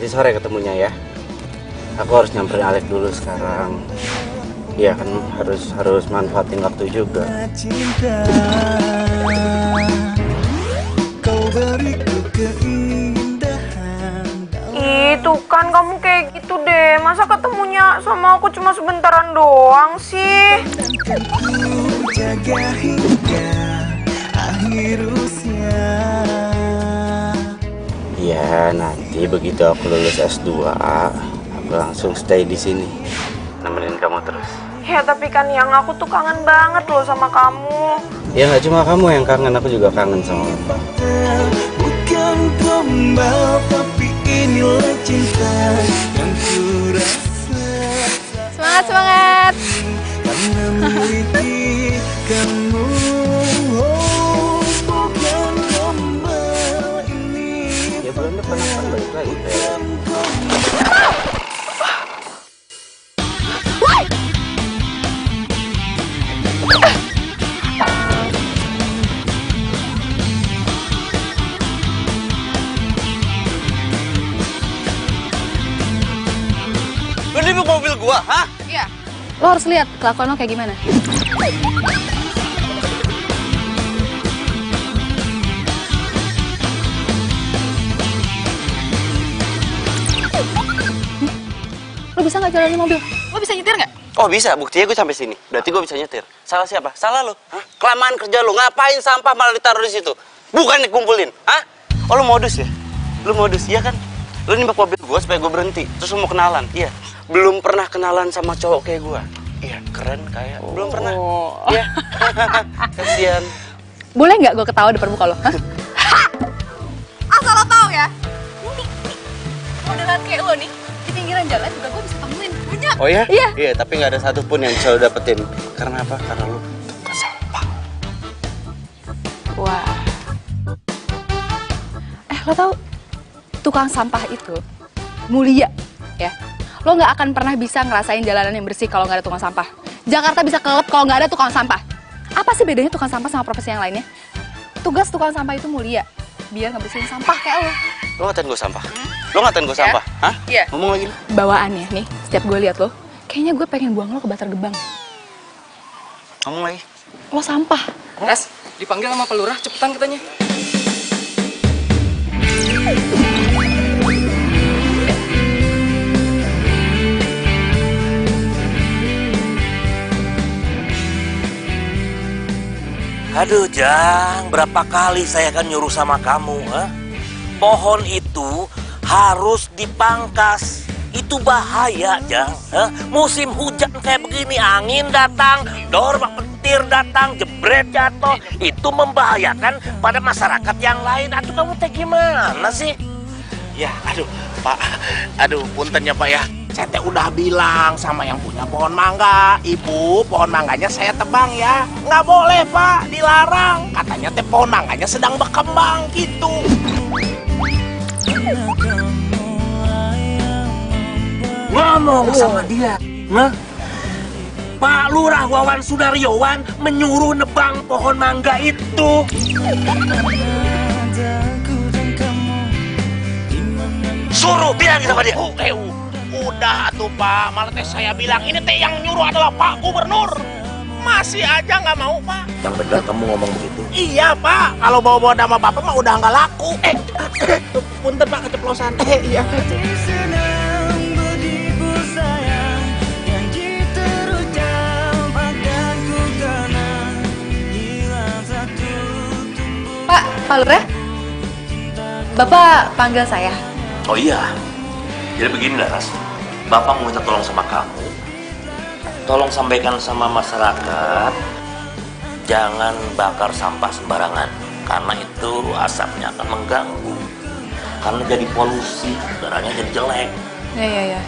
nanti sore ketemunya ya. Aku harus nyamperin Alek dulu sekarang. Iya kan harus manfaatin waktu juga. Itu kan kamu kayak gitu deh. Masa ketemunya sama aku cuma sebentaran doang sih? Jaga hingga akhir usia. Iya, nanti begitu aku lulus S2, aku langsung stay di sini. Nemenin kamu terus. Ya tapi kan yang aku tuh kangen banget loh sama kamu. Ya nggak cuma kamu yang kangen, aku juga kangen sama kamu. Bukan gombal tapi inilah cinta yang kurasa. Semangat, semangat. Karena memiliki kamu. Bukan gombal ini. Ya bulan depan akan balik lagi. Lu nibuk mobil gua, hah? Iya. Lo harus lihat kelakuan lo kayak gimana. Lo bisa nggak jalanin mobil? Lo bisa nyetir nggak? Oh bisa, buktinya gue sampai sini. Berarti gue bisa nyetir. Salah siapa? Salah lu. Hah? Kelamaan kerja lu. Ngapain sampah malah ditaruh di situ? Bukan dikumpulin. Hah? Oh lu modus ya? Lu modus, iya kan? Lu nimbak mobil gue supaya gue berhenti. Terus lu mau kenalan. Iya. Belum pernah kenalan sama cowok kayak gue. Iya, keren kayak. Belum pernah. Iya. Kasian. Boleh nggak gue ketawa depan muka lo? Hah? Asal lo tau ya. Nih. Modelan kayak lo nih. Di pinggiran jalan juga gue bisa temuin. Banyak. Oh ya? Iya. Iya, tapi nggak ada satupun yang bisa lo dapetin. Karena apa? Karena lo tukang sampah. Wah. Lo tau, tukang sampah itu mulia, ya. Lo nggak akan pernah bisa ngerasain jalanan yang bersih kalau nggak ada tukang sampah. Jakarta bisa kelep kalau nggak ada tukang sampah. Apa sih bedanya tukang sampah sama profesi yang lainnya? Tugas tukang sampah itu mulia, biar ngebersihin sampah kayak lo. Lo ngatain gue sampah? Lo ngatain gue sampah? Hah? Iya. Ngomong lagi. Bawaannya nih, setiap gue lihat lo, kayaknya gue pengen buang lo ke Bantar Gebang. Ngomong lagi. Lo sampah. Res, dipanggil sama pelurah, cepetan katanya. Aduh Jang, berapa kali saya kan nyuruh sama kamu, ha? Pohon itu harus dipangkas. Itu bahaya, Jang. Ha? Musim hujan kayak begini, angin datang, dormak petir datang, jebret jatuh. Itu membahayakan pada masyarakat yang lain. Aduh, kamu teh gimana sih? Ya, aduh, Pak. Aduh, punten ya, Pak ya. Saya teh udah bilang sama yang punya pohon mangga, Ibu, pohon mangganya saya tebang ya. Nggak boleh, Pak, dilarang. Katanya teh pohon mangganya sedang berkembang gitu. Ngomong sama dia, nah? Pak Lurah Wawan Sudaryowan menyuruh nebang pohon mangga itu. Suruh bilang sama dia. Udah tuh Pak, malah teh saya bilang ini teh yang nyuruh adalah Pak Gubernur. Masih aja nggak mau Pak. Yang benar kamu ngomong begitu. Iya Pak, kalau bawa-bawa nama Bapak mah udah nggak laku. Punten Pak keceplosan. Iya. Pak Lurah, Bapak panggil saya. Oh iya, jadi begini Laras, Bapak mau minta tolong sama kamu. Tolong sampaikan sama masyarakat, jangan bakar sampah sembarangan, karena itu asapnya akan mengganggu. Karena jadi polusi, udaranya jadi jelek. Ya.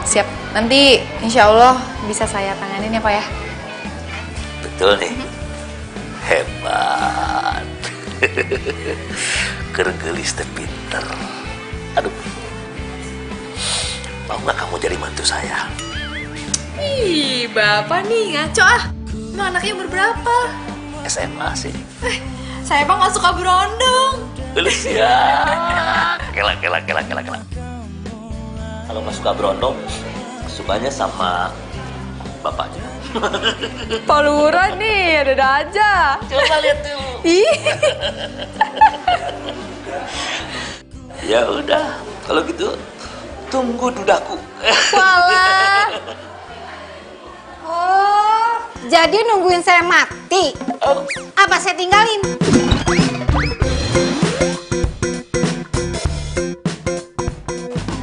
Siap, nanti insya Allah bisa saya tanganin ya Pak ya. Betul nih, hebat. Gergelis dan pinter. Aduh, mau nggak kamu jadi mantu saya? Ih, Bapak nih ngaco ah. Emang anaknya umur berapa? SMA sih. Saya Bang nggak suka berondong. Gelis ya. Kela. Kalau nggak suka berondong, sukanya sama bapaknya. Pak Lurah nih, ada aja. Coba lihat dulu. Ih. Ya udah, kalau gitu tunggu dudaku. Walah. Oh, jadi nungguin saya mati? Apa saya tinggalin?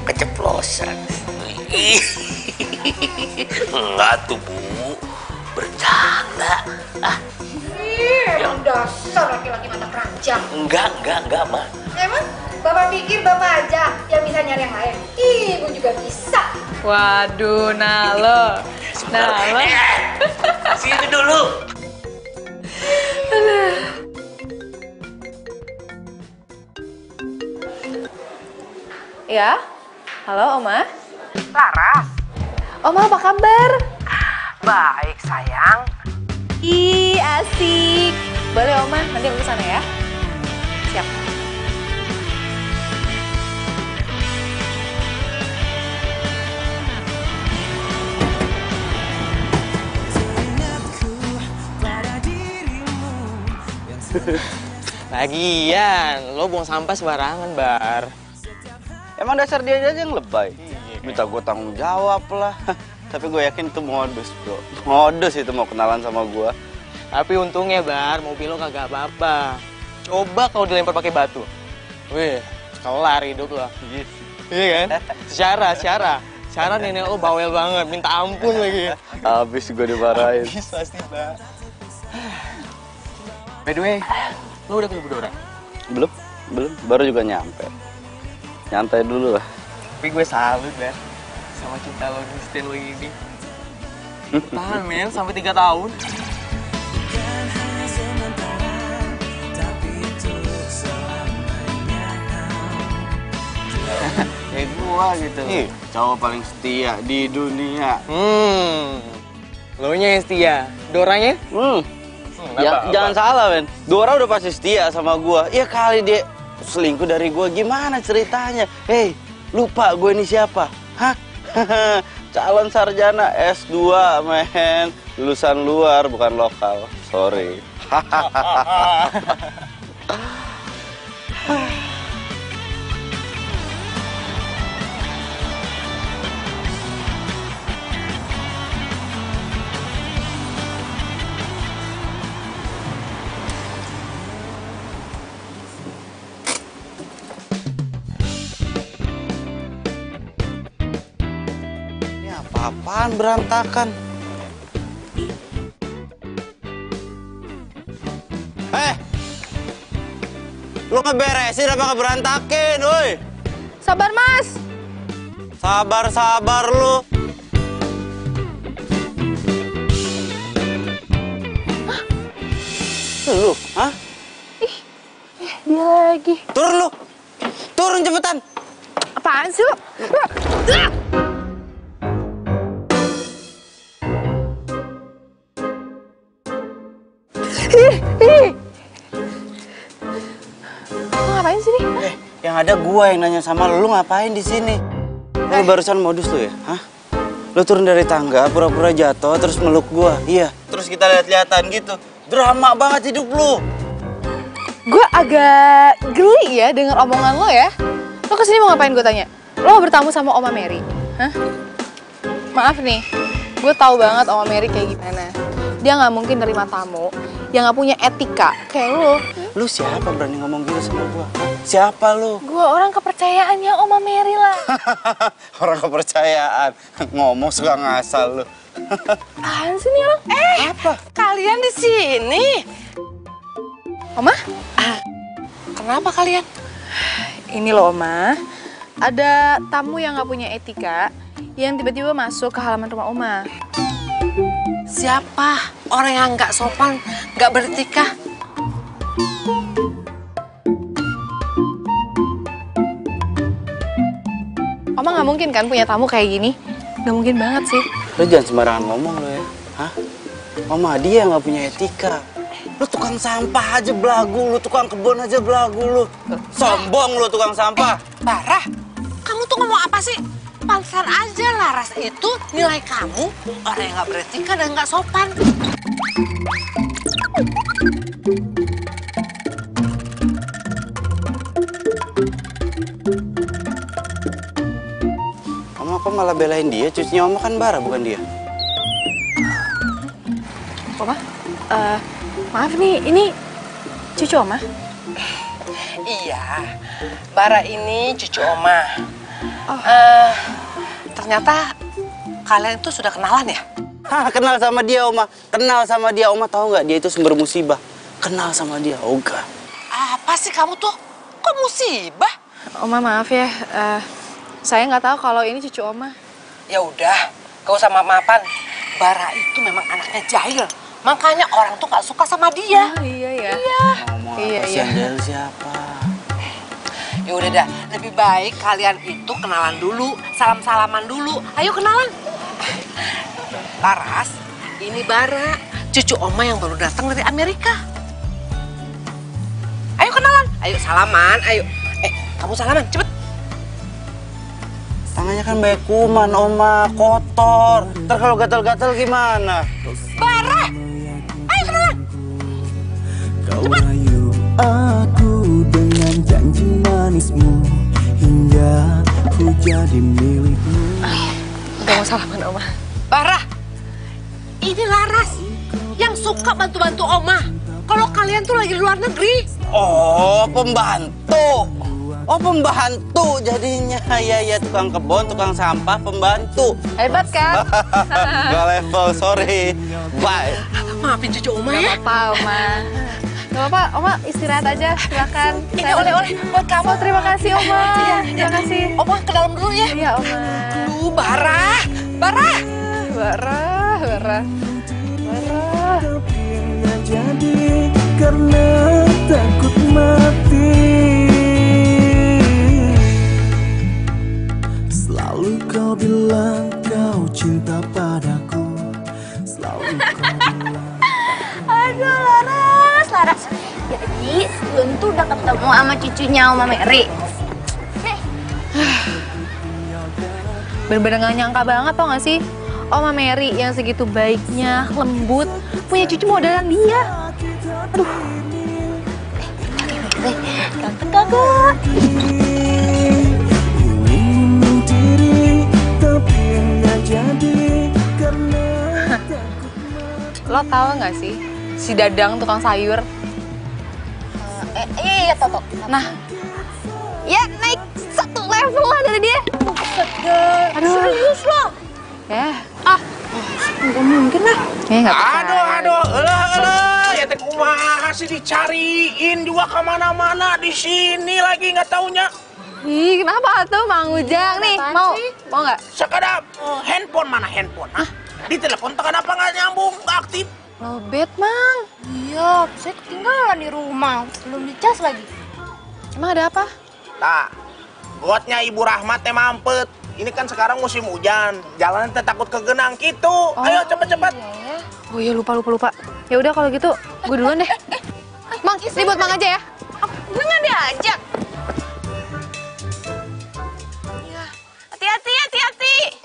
Keceplosan. Enggak tuh, Bu. Bercanda. Emang dasar laki-laki mata keranjang. Enggak, Ma. Emang Bapak pikir Bapak aja yang bisa nyari yang lain? Ibu juga bisa. Waduh, Nalo. Nalo. Sini dulu. Ya, halo Oma. Laras. Oma apa kabar? Baik, sayang. Ih, asik. Boleh Oma, nanti aku kesana ya. Siap. Lagian, lo buang sampah sembarangan, Bar. Emang dasar dia aja yang lebay. Minta gue tanggung jawab lah. Tapi gue yakin itu modus, bro. Modus itu mau kenalan sama gue. Tapi untungnya, Bar, mobil lo kagak apa-apa. Coba kalau dilempar pakai batu. Wih, kelar hidup lo. Iya kan? Secara nenek lo bawel banget, minta ampun lagi. Habis gue dimarahin. Habis pasti, Bar. By the way, lo udah punya Dora? Belum. Baru juga nyampe. Nyantai dulu lah. Tapi gue salut, Bar, sama cinta lo instan lo ini. Tahan, men, sampai 3 tahun. Kayak gua gitu. Cowok paling setia di dunia. Lo nya yang setia, Doranya? Jangan salah, men. Dora udah pasti setia sama gua. Ya kali dia selingkuh dari gua, gimana ceritanya? Hei, lupa gue ini siapa? Hah? Calon sarjana S2, men. Lulusan luar, bukan lokal. Sorry. Apaan berantakan? Lu ngeberesin apa ngeberantakin, woi? Sabar, Mas. Sabar lu. Lu, hah? Dia lagi. Turun lu. Turun cepetan. Apaan sih lo? Lo ngapain sih nih? Yang ada gua yang nanya sama lu ngapain di sini? Lu barusan modus lu ya? Hah? Lu turun dari tangga, pura-pura jatuh, terus meluk gua. Iya. Terus kita lihat-lihatan gitu. Drama banget hidup lu. Gue agak geli ya denger omongan lo ya. Lo kesini mau ngapain gue tanya? Lo mau bertamu sama Oma Mary? Hah? Maaf nih, gue tahu banget Oma Mary kayak gimana. Dia nggak mungkin nerima tamu yang nggak punya etika kayak lo. Lu siapa berani ngomong gitu sama gua? Siapa lu? Gue orang kepercayaannya Oma Mary lah. Orang kepercayaan. Ngomong suka ngasal lu. Apaan sih nih orang? Apa? Kalian di sini? Oma? Kenapa kalian? Ini loh Oma, ada tamu yang nggak punya etika yang tiba-tiba masuk ke halaman rumah Oma. Siapa? Orang yang nggak sopan, nggak beretika. Oma nggak mungkin kan punya tamu kayak gini? Nggak mungkin banget sih. Lu jangan sembarangan ngomong lu ya. Hah? Mama dia nggak punya etika. Lu tukang sampah aja belagu, lu tukang kebun aja belagu lu. Sombong lu tukang sampah. Barah, kamu tuh ngomong apa sih? pantesan aja Laras itu nilai kamu orang yang nggak beretika dan nggak sopan. Oma kok malah belain dia? Cucunya Oma kan Bara, bukan dia. Oma, maaf nih, ini cucu Oma. Iya, Bara ini cucu Oma. Ternyata kalian itu sudah kenalan ya? Hah, kenal sama dia Oma. Kenal sama dia Oma, tahu nggak? Dia itu sumber musibah. Kenal sama dia, Oga. Apa sih kamu tuh? Kok musibah? Oma maaf ya, saya nggak tahu kalau ini cucu Oma. Ya udah, gak usah maaf-maafan. Bara itu memang anaknya jahil. Makanya orang tuh gak suka sama dia. Oh, iya ya. Iya. Oma, Iya, kasihan iya. dia siapa? Ya udah dah, lebih baik kalian itu kenalan dulu, salam-salaman dulu. Ayo kenalan. Laras, ini Bara, cucu Oma yang baru datang dari Amerika. Ayo kenalan, ayo salaman, ayo. Kamu salaman, cepet. Tangannya kan banyak kuman, Oma, kotor. Ntar kalau gatal-gatal gimana? Bara, ayo kenalan. Kau rayu aku dengan janji manismu hingga ku jadi milikmu. Gak mau salaman Oma. Bara, ini Laras yang suka bantu-bantu Oma. Kalau kalian tuh lagi di luar negeri. Oh, pembantu. Oh, pembantu jadinya. Ya, tukang kebun, tukang sampah, pembantu. Hebat kan? Gak level, sorry. Bye. Maafin cucu Oma ya. Gak apa-apa Oma. Gak apa-apa, Oma istirahat aja, silakan. Ini oleh-oleh buat kamu. Oh, terima kasih Oma. Terima kasih. Oma ke dalam dulu ya. Iya Oma. Bara. Bara. Tapi nggak jadi karena takut mati. Selalu kau bilang kau cinta padaku. Selalu kau bilang. Aduh Laras. Jadi Lun tuh udah ketemu sama cucunya Oma Mary. Bener-bener gak nyangka banget tau gak sih? Oma Mary yang segitu baiknya, lembut, punya cucu modelan dia. Aduh. Ganteng kagak? Ingin diri tapi nggak jadi karena Lo tau gak sih? Si Dadang tukang sayur. Iya Toto. Nah, ya naik satu level lah dari dia. Aduh. Serius lo? Nggak mungkin lah. Nggak Aduh, elah, ya teh kumaha sih dicariin juga kemana-mana di sini lagi nggak taunya. Ih, kenapa tuh Mang Ujang nih? Mau nggak? Sekedar handphone mana handphone? Hah? Di telepon kenapa nggak nyambung, nggak aktif? Lobet, Mang. Iya, saya ketinggalan di rumah. Belum dicas lagi. Emang ada apa? Nah, gotnya Ibu Rahmat teh mampet. Ini kan sekarang musim hujan, jalan teh takut kegenang gitu. Ayo cepet-cepet. Oh iya, lupa. Ya udah kalau gitu, gue duluan deh. Mang, ini buat Mang aja ya. Gue nggak diajak. Hati-hati.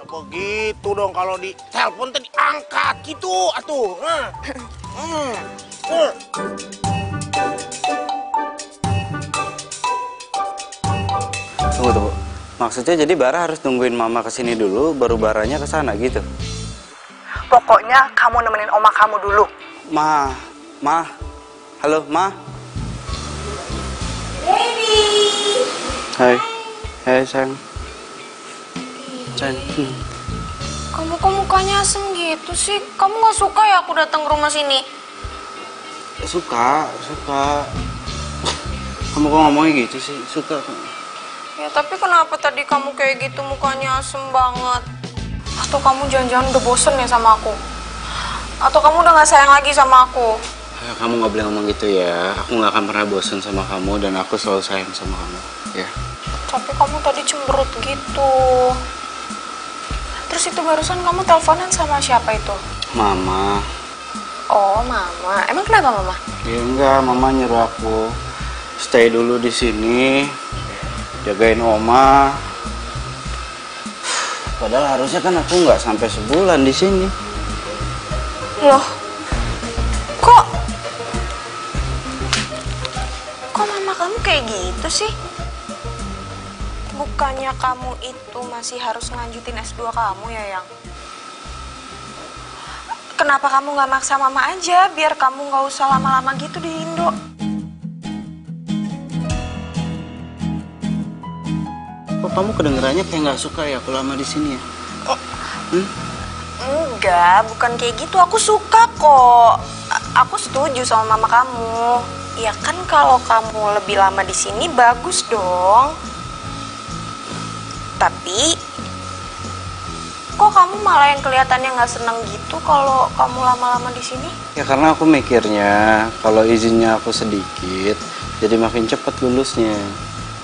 Begitu dong kalau di telepon teh diangkat gitu atuh. Tunggu. Maksudnya jadi Bara harus nungguin Mama kesini dulu, baru Baranya kesana gitu? Pokoknya kamu nemenin oma kamu dulu. Ma. Halo, Ma. Baby. Hai sayang. Kamu kok mukanya asem gitu sih? Kamu nggak suka ya aku datang ke rumah sini? Suka. Kamu kok ngomongnya gitu sih? Suka. Ya tapi kenapa tadi kamu kayak gitu mukanya asem banget? Atau kamu jangan-jangan udah bosen ya sama aku? Atau kamu udah gak sayang lagi sama aku? Kamu gak boleh ngomong gitu ya. Aku gak akan pernah bosen sama kamu dan aku selalu sayang sama kamu. Ya. Tapi kamu tadi cemberut gitu. Terus itu barusan kamu teleponan sama siapa itu? Mama. Oh, Mama. Emang kenapa Mama? Ya enggak, Mama nyuruh aku stay dulu di sini. Jagain Oma. Padahal harusnya kan aku nggak sampai sebulan di sini. Loh, kok mama kamu kayak gitu sih? Bukannya kamu itu masih harus ngelanjutin S2 kamu ya, Yang? Kenapa kamu nggak maksa mama aja biar kamu nggak usah lama-lama gitu di Indo? Kok kamu kedengerannya kayak nggak suka ya aku lama di sini ya? Enggak, bukan kayak gitu. Aku suka kok. Aku setuju sama mama kamu. Ya kan kalau kamu lebih lama di sini bagus dong. Tapi kok kamu malah yang kelihatannya nggak seneng gitu kalau kamu lama-lama di sini? Ya karena aku mikirnya kalau izinnya aku sedikit, jadi makin cepat lulusnya.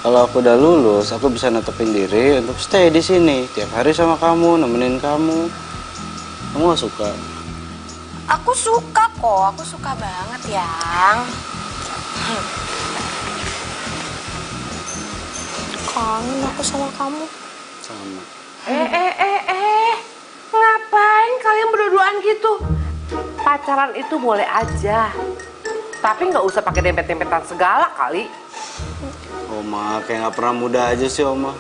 Kalau aku udah lulus, aku bisa netepin diri untuk stay di sini tiap hari sama kamu, nemenin kamu. Kamu gak suka? Aku suka kok, aku suka banget, Yang. Kangen aku sama kamu. Sama. Ngapain kalian berdua-duaan gitu? Pacaran itu boleh aja, tapi nggak usah pakai dempet-dempetan segala kali. Oma, kayak gak pernah muda aja sih, Oma.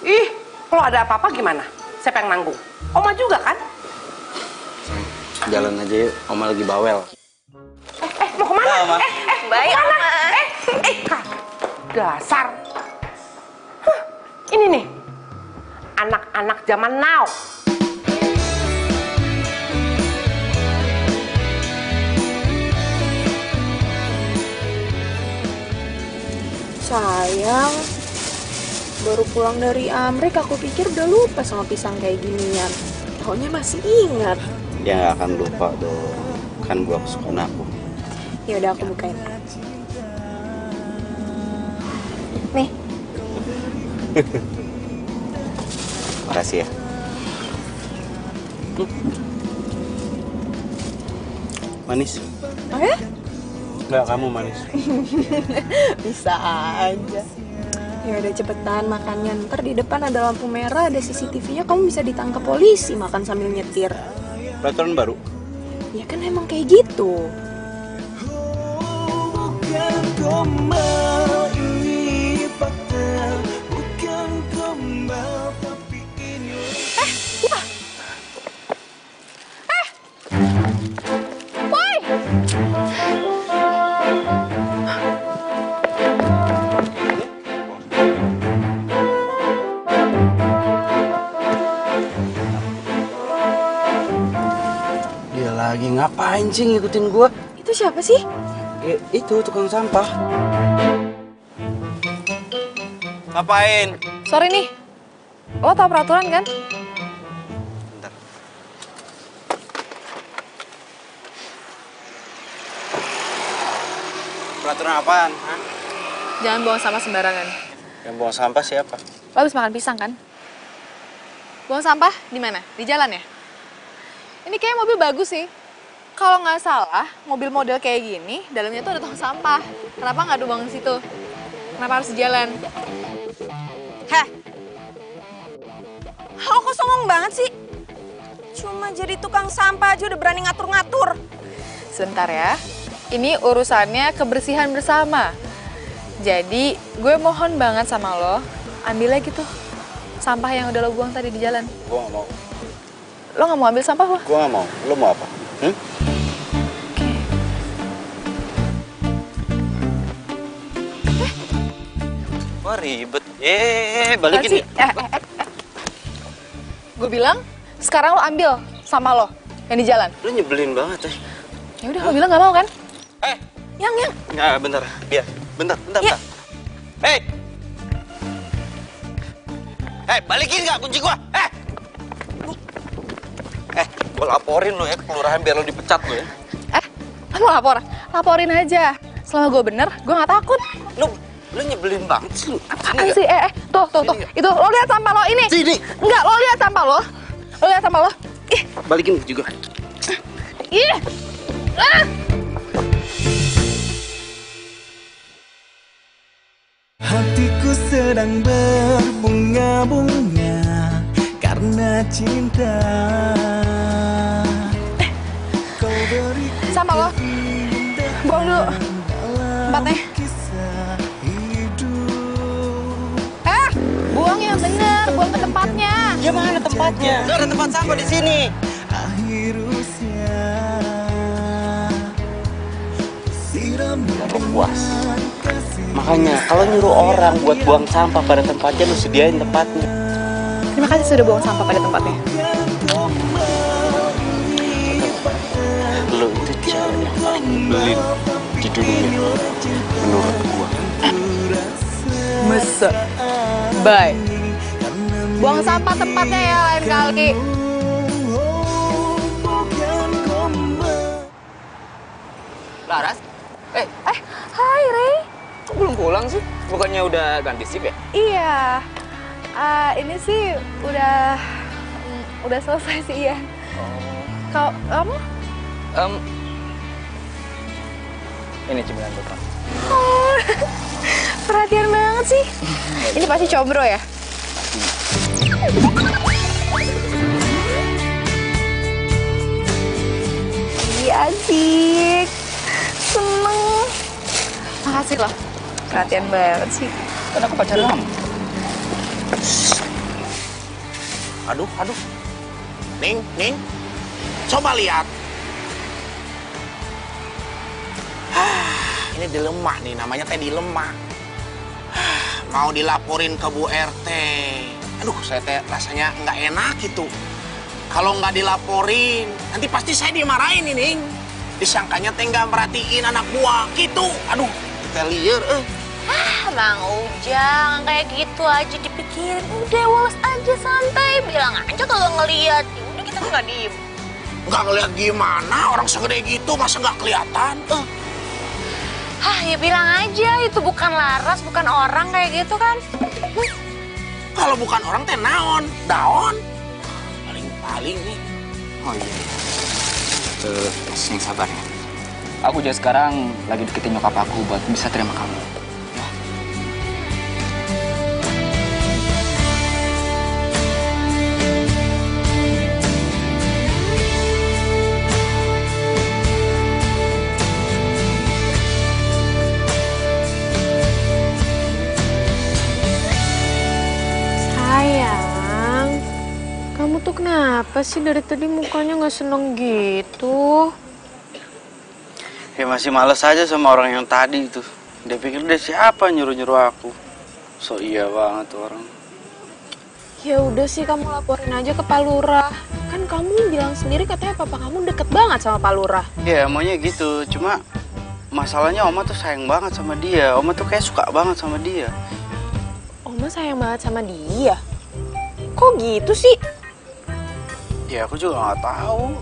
Ih, kalau ada apa-apa gimana? Siapa yang nanggung? Oma juga kan? Jalan aja yuk, Oma lagi bawel. Mau kemana? Oma. Baik, Oma. Kak, dasar. Ini nih, anak-anak zaman now. Sayang, baru pulang dari Amerika, aku pikir udah lupa sama pisang kayak ginian. Taunya masih ingat. Ya gak akan lupa dong, kan buah kesukaan aku. Ya udah, aku bukain. Nih. Makasih ya. Manis? Oh ya? Enggak, kamu manis. Bisa aja. Ya udah, cepetan makannya. Ntar di depan ada lampu merah, ada CCTV-nya, kamu bisa ditangkap polisi makan sambil nyetir. Peraturan baru? Ya kan emang kayak gitu. Bukan gombal, ini fakta. Bukan gombal, tapi ini. Boy! Dia lagi ngapain sih ngikutin gua? Itu siapa sih? Itu tukang sampah. Ngapain? Sorry nih, lo tau peraturan kan? Bentar. Peraturan apaan? Hah? Jangan buang sampah sembarangan. Yang buang sampah siapa? Lo habis makan pisang kan? Buang sampah di mana? Di jalan ya? Ini kayak mobil bagus sih. Kalau nggak salah, mobil model kayak gini, dalamnya tuh ada tong sampah. Kenapa nggak dibuang di situ? Kenapa harus di jalan? Heh. Lo kok songong banget sih? Cuma jadi tukang sampah aja udah berani ngatur-ngatur. Sebentar ya. Ini urusannya kebersihan bersama. Jadi, gue mohon banget sama lo, ambil lagi tuh sampah yang udah lo buang tadi di jalan. Gua nggak mau. Lo nggak mau ambil sampah, lo? Gua nggak mau. Lo mau apa? Wah, ribet. Balikin. Gue bilang, sekarang lo ambil sampah lo yang di jalan. Lo nyebelin banget, Ya udah, lo bilang nggak mau kan? Yang. Nggak, bentar. Biar. Bentar. Ya. Hei, balikin nggak kunci gua? Gua laporin lo ya ke kelurahan biar lo dipecat lo ya. Lo mau lapor? Laporin aja. Selama gue bener, gue nggak takut. Lo nyebelin banget sih lo. Apaan sih? Tuh. Itu, lo lihat sampah lo ini. Sini. Enggak, lo lihat sampah lo. Lo lihat sampah lo. Ih. Balikin juga. Ih. Hatiku sedang berbunga-bunga karena cinta. Kau beri Sama lo. Buang dulu tempatnya. Buang yang bener, buang ke tempatnya. Ya mana tempatnya? Gak ada tempat sampah di sini. akhir usia. Siram Puas. Makanya kalau nyuruh orang buat buang sampah pada tempatnya, lu sediain tempatnya. Terima kasih sudah buang sampah pada tempatnya. Lu itu cewek yang paling nyebelin di dunia menurut gua. Masa? Bye. Buang sampah tempatnya ya lain kali. Laras? Hai Rey. Kok belum pulang sih? Bukannya udah ganti shift ya? Iya. Ini sih udah selesai sih ya. Kalau kamu? Ini cemilan buat kamu. Oh, perhatian banget sih. Ini pasti combro ya? Iya asik. Seneng. Makasih loh. Perhatian banget sih. Kan aku pacar kamu. Aduh. Ning. Coba lihat. Ini dilema nih, namanya teh dilema. Mau dilaporin ke Bu RT. Aduh, saya teh rasanya nggak enak gitu. Kalau nggak dilaporin, nanti pasti saya dimarahin ini, Ning. Disangkanya teh nggak merhatiin anak buah gitu. Aduh, kita liar. Bang Ujang, kayak gitu aja dipikirin. Udah, walas aja, santai. Bilang aja kalau ngeliat. Udah, kita nggak diem. Nggak ngeliat gimana, orang segede gitu masa nggak kelihatan? Ya bilang aja, itu bukan Laras, bukan orang kayak gitu kan. Kalau bukan orang teh naon, daon. Paling nih. Oh iya. Yang sabar ya. Aku juga sekarang lagi deketin nyokap aku buat bisa terima kamu. Ya. Sayang, kamu tuh kenapa sih dari tadi mukanya nggak seneng gitu? Ya masih males aja sama orang yang tadi itu. Dia pikir dia siapa nyuruh-nyuruh aku. So iya banget tuh orang. Ya udah sih, kamu laporin aja ke Pak Lurah. Kan kamu bilang sendiri katanya papa kamu deket banget sama Pak Lurah. Ya maunya gitu, cuma masalahnya Oma tuh sayang banget sama dia. Oma tuh kayak suka banget sama dia. Oma sayang banget sama dia. Kok gitu sih? Ya aku juga nggak tahu.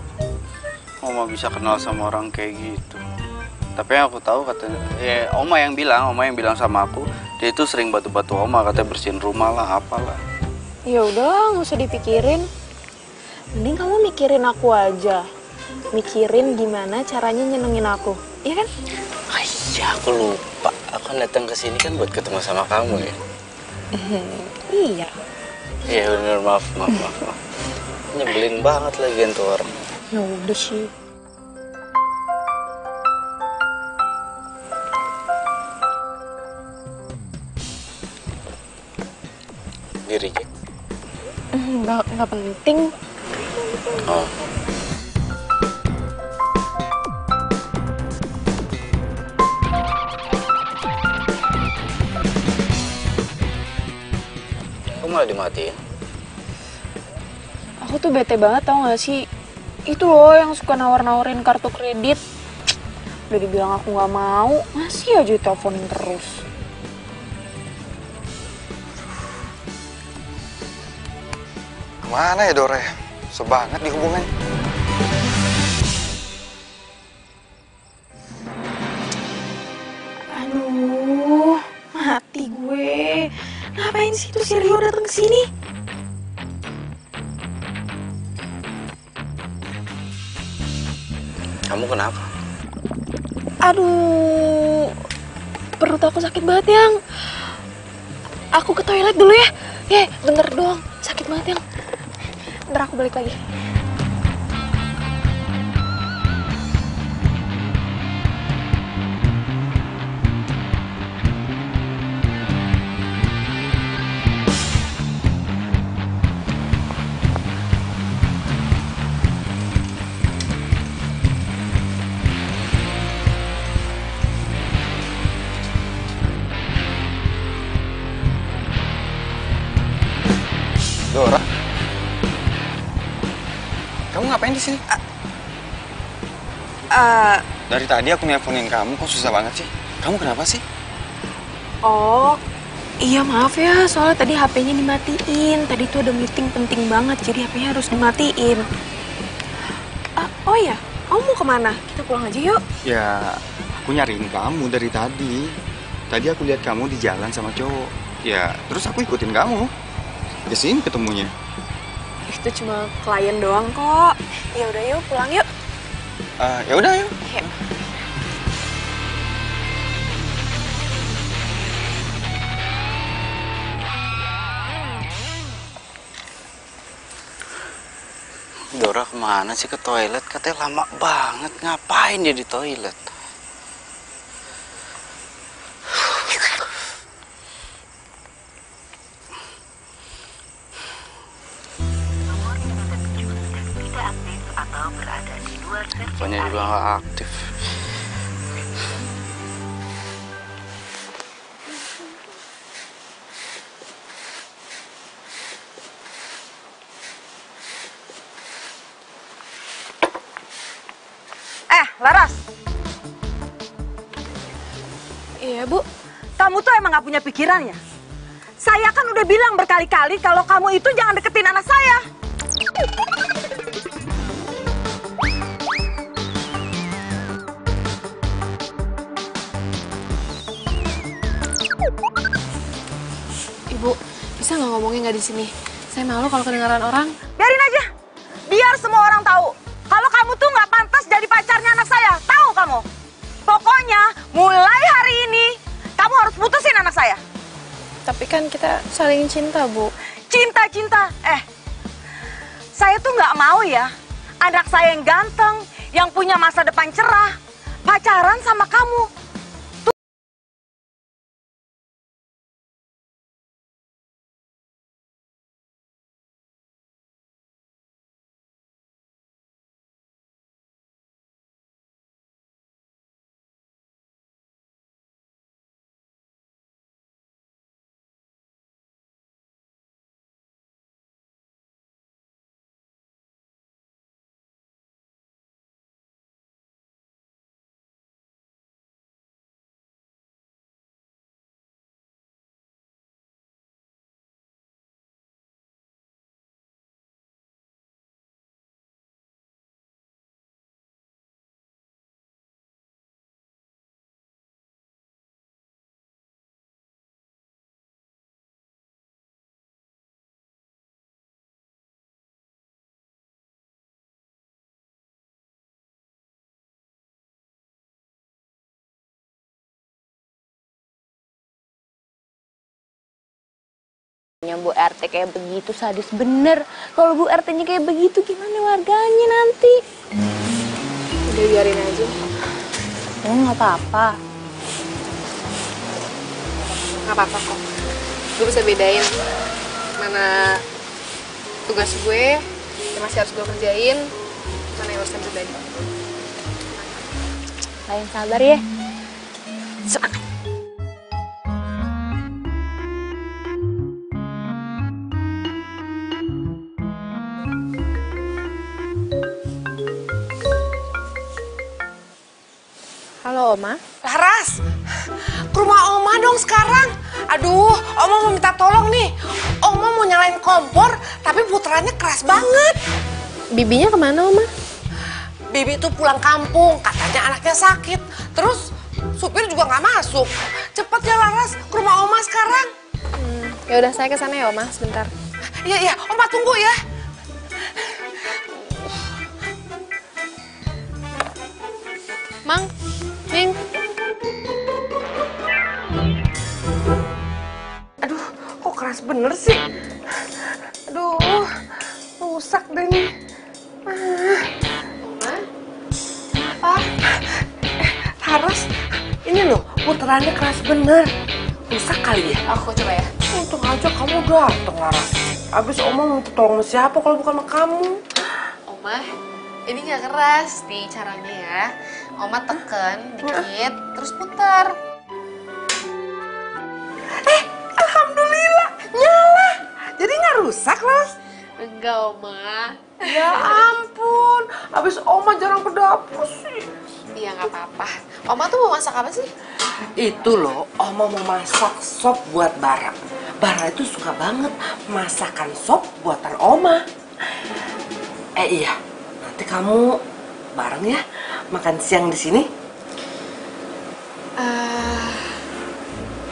Oma bisa kenal sama orang kayak gitu. Tapi yang aku tahu katanya, ya Oma yang bilang sama aku, dia itu sering batu-batu Oma, katanya bersihin rumah lah, apalah. Ya udahlah, nggak usah dipikirin. Mending kamu mikirin aku aja. Mikirin gimana caranya nyenengin aku, iya kan? Iya, aku lupa. Aku datang ke sini kan buat ketemu sama kamu ya. Iya. Iya bener, maaf. Nyebelin banget lagi tuh orang. Ya udah sih. Diri Jack. Nggak penting. Oh. Kok malah dimatiin? Aku tuh bete banget, tau gak sih? Itu loh yang suka nawar-nawarin kartu kredit. Udah dibilang aku nggak mau, masih aja diteleponin terus. Kemana ya Dore? Sebanget dihubungin. Aduh, mati gue. Ngapain sih tuh si Rio datang ke sini? Kamu kenapa? Aduh, perut aku sakit banget, Yang. Aku ke toilet dulu ya. Bentar doang. Sakit banget, Yang. balik lagi. Dora, kamu ngapain di sini? Dari tadi aku nelponin kamu, kok susah banget sih? Kamu kenapa sih? Oh, iya maaf ya, soalnya tadi HP-nya dimatiin. Tadi tuh ada meeting penting banget, jadi HP-nya harus dimatiin. Oh iya, kamu mau kemana? Kita pulang aja yuk. Ya, aku nyariin kamu dari tadi. Tadi aku lihat kamu di jalan sama cowok. Ya, terus aku ikutin kamu. Ke sini ketemunya. Itu cuma klien doang kok. Ya udah yuk, pulang yuk. Ya udah yuk. Yuk. Dora kemana sih ke toilet? Katanya lama banget. Ngapain dia di toilet? Teleponnya juga nggak aktif. Laras. Iya, Bu. Kamu tuh emang gak punya pikiran ya? Saya kan udah bilang berkali-kali kalau kamu itu jangan deketin anak saya. Ibu, bisa nggak ngomongnya nggak di sini? Saya malu kalau kedengaran orang. Biarin aja. Biar semua orang tahu. Kalau kamu tuh nggak pantas jadi pacarnya anak saya. Tahu kamu? Pokoknya mulai hari ini kamu harus putusin anak saya. Tapi kan kita saling cinta, Bu. Cinta-cinta. Saya tuh nggak mau ya anak saya yang ganteng, yang punya masa depan cerah, pacaran sama kamu. Bu RT kayak begitu sadis bener. Kalau Bu RT-nya kayak begitu gimana warganya nanti? Udah biarin aja. Nggak apa-apa. Nggak apa-apa kok. Gue bisa bedain mana tugas gue yang masih harus gue kerjain, mana yang urusan pribadi. Kalian sabar ya. Semangat. Halo, Oma. Laras, ke rumah Oma dong sekarang. Aduh, Oma mau minta tolong nih. Oma mau nyalain kompor, tapi puterannya keras banget. Bibinya kemana, Oma? Bibi tuh pulang kampung, katanya anaknya sakit. Terus supir juga nggak masuk. Cepet ya Laras, ke rumah Oma sekarang. Ya udah, saya ke sana ya, Oma, sebentar. Iya, Oma tunggu ya. Mang, Ning. Aduh, kok keras bener sih? Aduh, tunggu rusak deh nih. Apa? Laras, ini loh puterannya keras bener. Rusak kali ya? Aku coba ya. Untung aja kamu dateng, Laras. Abis Oma minta tolong sama siapa kalau bukan sama kamu? Oma, ini nggak keras nih caranya ya. Oma tekan dikit, terus putar. Alhamdulillah, nyala. Jadi nggak rusak, Laras? Enggak, Oma. Ya ampun, abis Oma jarang ke dapur sih. Iya, nggak apa-apa. Oma tuh mau masak apa sih? Itu loh, Oma mau masak sop buat Bara. Bara itu suka banget masakan sop buatan Oma. Iya, nanti kamu bareng ya makan siang di sini.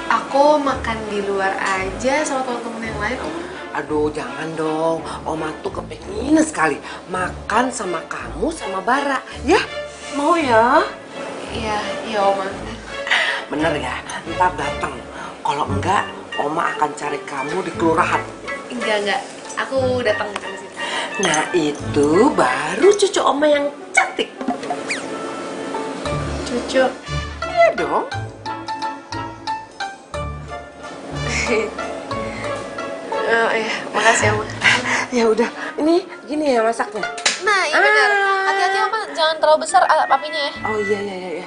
Aku makan di luar aja sama teman-teman yang lain, Oma. Aduh, jangan dong. Oma tuh kepengen sekali makan sama kamu sama Bara. Ya, mau ya? Iya, Oma. Bener ya, ntar datang. Kalau enggak, Oma akan cari kamu di kelurahan. Enggak. Aku datang ke sini. Nah, itu baru cucu Oma yang cantik. Cucu. Iya dong. Iya, makasih, Oma. Ya udah, ini gini ya masaknya. Nah, iya benar. Hati-hati, Oma, jangan terlalu besar apinya ya. Oh iya.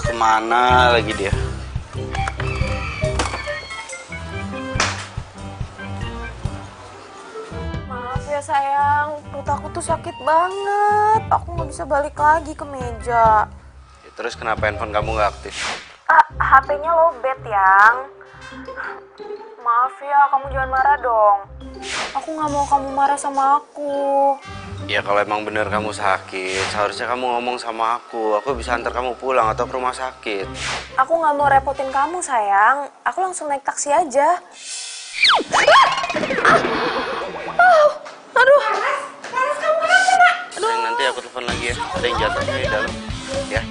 Kemana lagi dia? Maaf ya sayang, perut aku tuh sakit banget. Aku nggak bisa balik lagi ke meja. Ya, terus kenapa handphone kamu nggak aktif? HP-nya lowbat, Yang. Maaf ya, kamu jangan marah dong. Aku nggak mau kamu marah sama aku. Ya kalau emang bener kamu sakit, seharusnya kamu ngomong sama aku. Aku bisa antar kamu pulang atau ke rumah sakit. Aku nggak mau repotin kamu, sayang. Aku langsung naik taksi aja. Aduh. Laras, kamu kenapa, Nak? Sayang, nanti aku telepon lagi ya. Ada yang jatuh di dalam. Ya.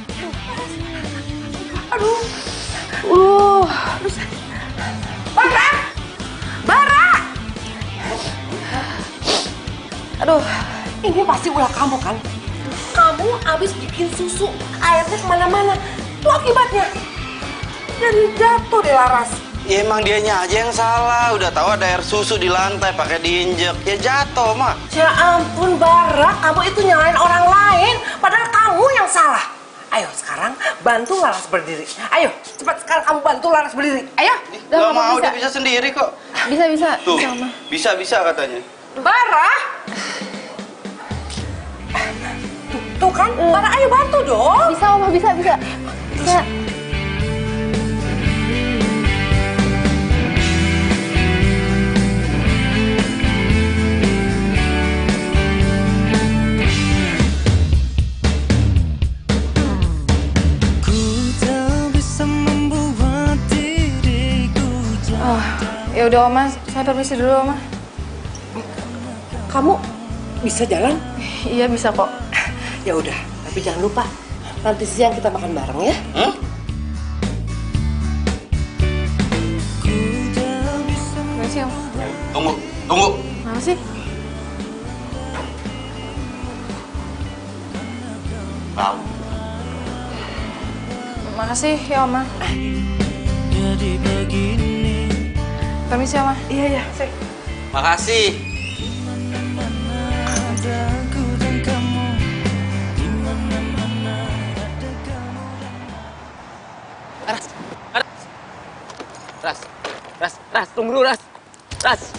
Aduh. Bara! Aduh, ini pasti ulah kamu kan? Kamu abis bikin susu, airnya kemana-mana. Itu akibatnya. Jadi jatuh deh, Laras. Ya emang dianya aja yang salah. Udah tahu ada air susu di lantai pakai diinjek. Ya jatuh, Mak. Ya ampun, Bara, kamu itu nyalain orang lain, padahal kamu yang salah. Ayo sekarang bantu Laras berdiri. Ayo, cepat sekarang kamu bantu Laras berdiri. Ayo. Gak mau, dia bisa sendiri kok. Bisa. Tuh, Bisa, bisa katanya. Bara. Tuh kan, Bara, ayo bantu dong. Bisa, Oma, bisa. Ya udah, Oma, saya permisi dulu, Oma. Kamu bisa jalan? Iya, bisa kok. Ya udah, tapi jangan lupa nanti siang kita makan bareng ya. Permisi, Oma. Tunggu. Mana sih? Tahu. Makasih ya, Oma. Permisi, Oma. Iya. Makasih. Ras, tunggu dulu, Ras. Ras.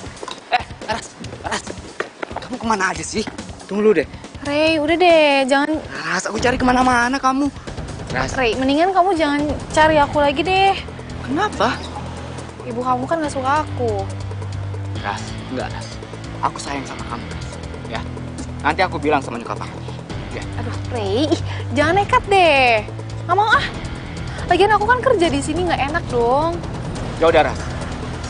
Kamu kemana aja sih? Tunggu dulu deh. Rey, udah deh, jangan. Ras, aku cari kemana-mana kamu. Rey, mendingan kamu jangan cari aku lagi deh. Kenapa? Ibu kamu kan gak suka aku. Ras, enggak, Ras. Aku sayang sama kamu, Ras. Ya. Nanti aku bilang sama nyokap aku. Ya. Aduh, Rey, jangan nekat deh. Gak mau ah. Lagian aku kan kerja di sini nggak enak dong. Ya udah, Ras.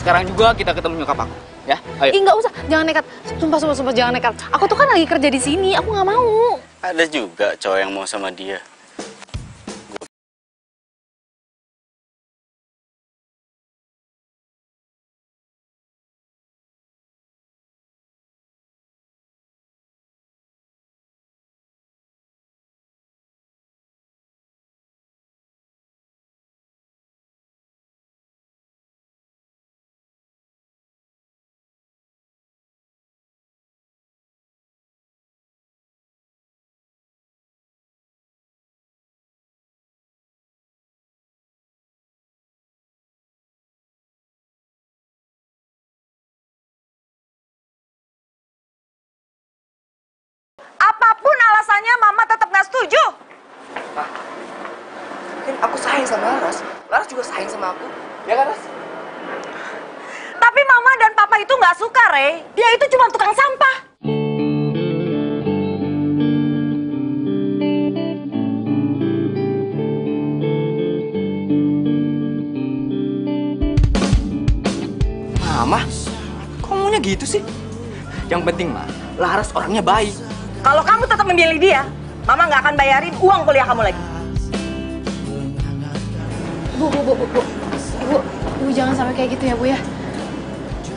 Sekarang juga kita ketemu nyokap aku, ya? Ayo. Ih, nggak usah, jangan nekat. Sumpah, jangan nekat. Aku tuh kan lagi kerja di sini, aku nggak mau. Ada juga cowok yang mau sama dia. Apapun alasannya, Mama tetap nggak setuju. Pak, kan aku sayang sama Laras. Laras juga sayang sama aku. Ya kan, Ras? Tapi Mama dan Papa itu nggak suka, Rey. Dia itu cuma tukang sampah. Mama, kok ngomongnya gitu sih? Yang penting, Ma, Laras orangnya baik. Kalau kamu tetap memilih dia, Mama nggak akan bayarin uang kuliah kamu lagi. Ibu jangan sampai kayak gitu ya, Bu ya.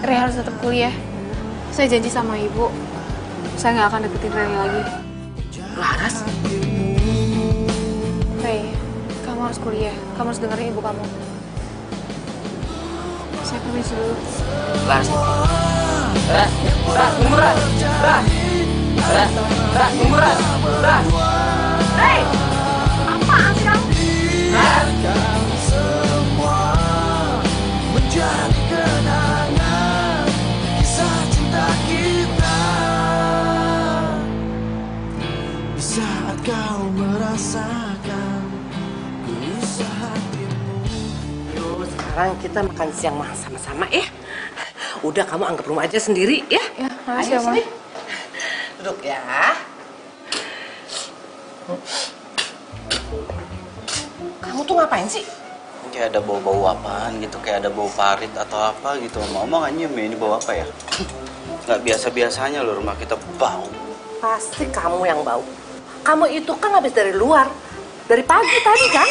Rey harus tetap kuliah. Saya janji sama Ibu, saya nggak akan deketin Rey lagi. Laras? Rey, kamu harus kuliah. Kamu harus dengerin ibu kamu. Saya permisi dulu. Laras. Ras, tunggu Ras. Ras, tunggu Ras. Hei, apaan sih kamu? Biarkan semua menjadi kenangan kisah cinta kita. Di saat kau merasakan gelisah hatimu. Yuk, sekarang kita makan siang sama-sama ya. Udah, kamu anggap rumah aja sendiri ya. Ya, makasih ya, Ma. Duduk ya. Kamu tuh ngapain sih? Kayak ada bau-bau apaan gitu, kayak ada bau parit atau apa gitu. Oma nggak nyium ya, ini bau apa ya? Nggak biasa-biasanya loh rumah kita bau. Pasti kamu yang bau. Kamu itu kan habis dari luar. Dari pagi tadi kan?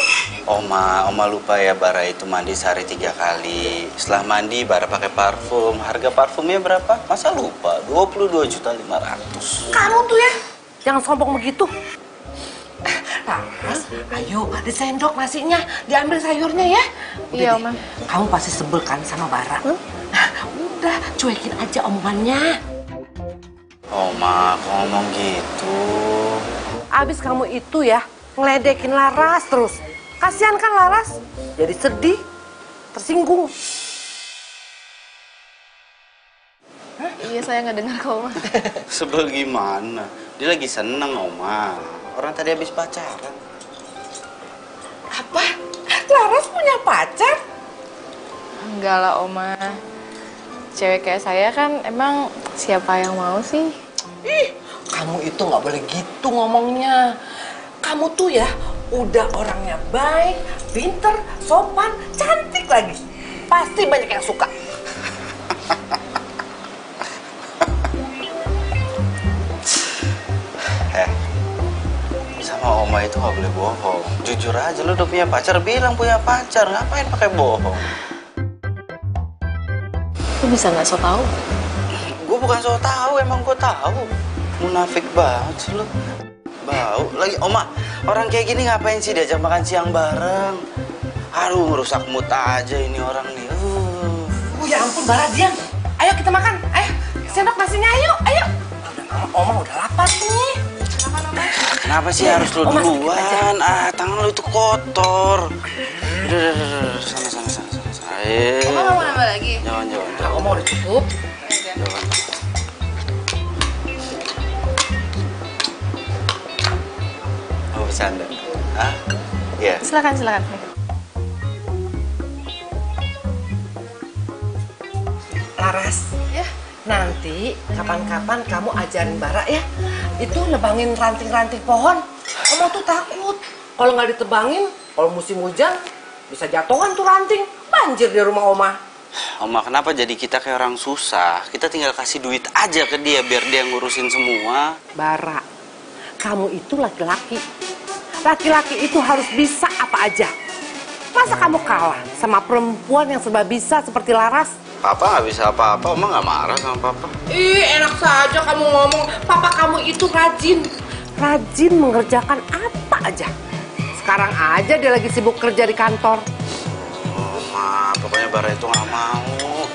Oma lupa ya, Bara itu mandi sehari 3 kali. Setelah mandi, Bara pakai parfum. Harga parfumnya berapa? Masa lupa? 22.500.000. Kamu tuh ya, jangan sombong begitu. Laras, ayo disendok nasinya, diambil sayurnya ya. Iya, Oma. Kamu pasti sebel kan sama Bara? Udah, cuekin aja omongannya. Oma, kok ngomong gitu? Abis kamu itu ya, ngeledekin Laras terus. Kasihan kan Laras, jadi sedih, tersinggung. Iya, saya nggak dengar kok, Oma. Sebel gimana? Dia lagi seneng, Oma. Orang tadi habis pacaran. Apa? Laras punya pacar? Enggak lah, Oma. Cewek kayak saya kan emang siapa yang mau sih? Ih, kamu itu nggak boleh gitu ngomongnya. Kamu tuh ya udah orangnya baik, pinter, sopan, cantik lagi. Pasti banyak yang suka. Sama Oma itu nggak boleh bohong. Jujur aja, lu udah punya pacar, bilang punya pacar. Ngapain pakai bohong? Lu bisa nggak so tau? Gue bukan so tahu, emang gue tahu. Munafik banget sih lu. Bau lagi, Oma. Orang kayak gini ngapain sih diajak makan siang bareng? Aduh, ngerusak mood aja ini orang nih. Ya ampun, Bara, diam. Ayo kita makan. Ayo, sendok nasinya, ayo, ayo. Oma udah lapar nih. Kenapa sih harus lu duluan? Tangan lu itu kotor. Udah, sana. Oma nggak mau nambah lagi? Jangan. Oma udah cukup. Jangan. Oh, bercanda. Hah? Iya. Silakan. Laras, ya. Nanti kapan-kapan kamu ajarin Bara ya. Itu nebangin ranting-ranting pohon. Oma tuh takut. Kalau nggak ditebangin, kalau musim hujan bisa jatuhan tuh ranting. Banjir di rumah Oma. Oma, kenapa jadi kita kayak orang susah? Kita tinggal kasih duit aja ke dia biar dia ngurusin semua. Bara, kamu itu laki-laki. Laki-laki itu harus bisa apa aja. Masa kamu kalah sama perempuan yang serba bisa seperti Laras? Papa nggak bisa apa-apa, Oma nggak marah sama Papa. Ih, enak saja kamu ngomong. Papa kamu itu rajin. Rajin mengerjakan apa aja. Sekarang aja dia lagi sibuk kerja di kantor. Oma, pokoknya Bara itu nggak mau.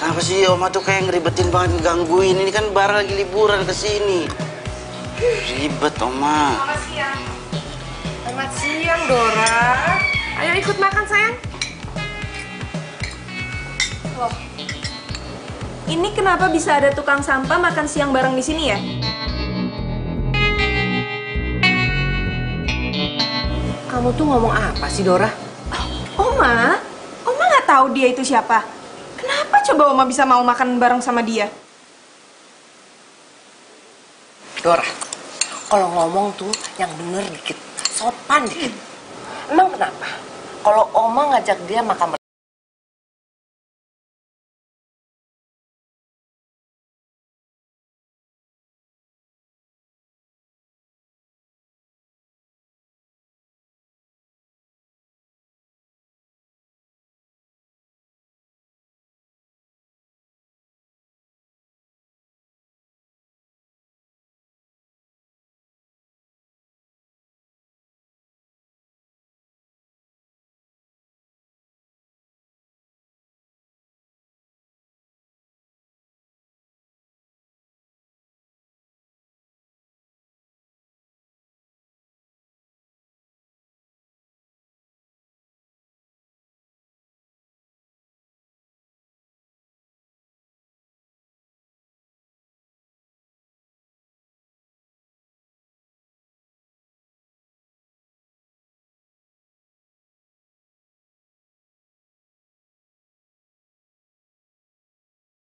Kenapa sih Oma tuh kayak ngeribetin banget, ngegangguin? Ini kan Bara lagi liburan ke sini. Ribet, Oma. Selamat siang. Selamat siang, Dora. Ayo ikut makan, sayang. Loh, ini kenapa bisa ada tukang sampah makan siang bareng di sini ya? Kamu tuh ngomong apa sih, Dora? Oma nggak tahu dia itu siapa. Kenapa coba Oma bisa mau makan bareng sama dia? Dora, kalau ngomong tuh yang bener dikit, sopan dikit. Emang kenapa? Kalau Oma ngajak dia makan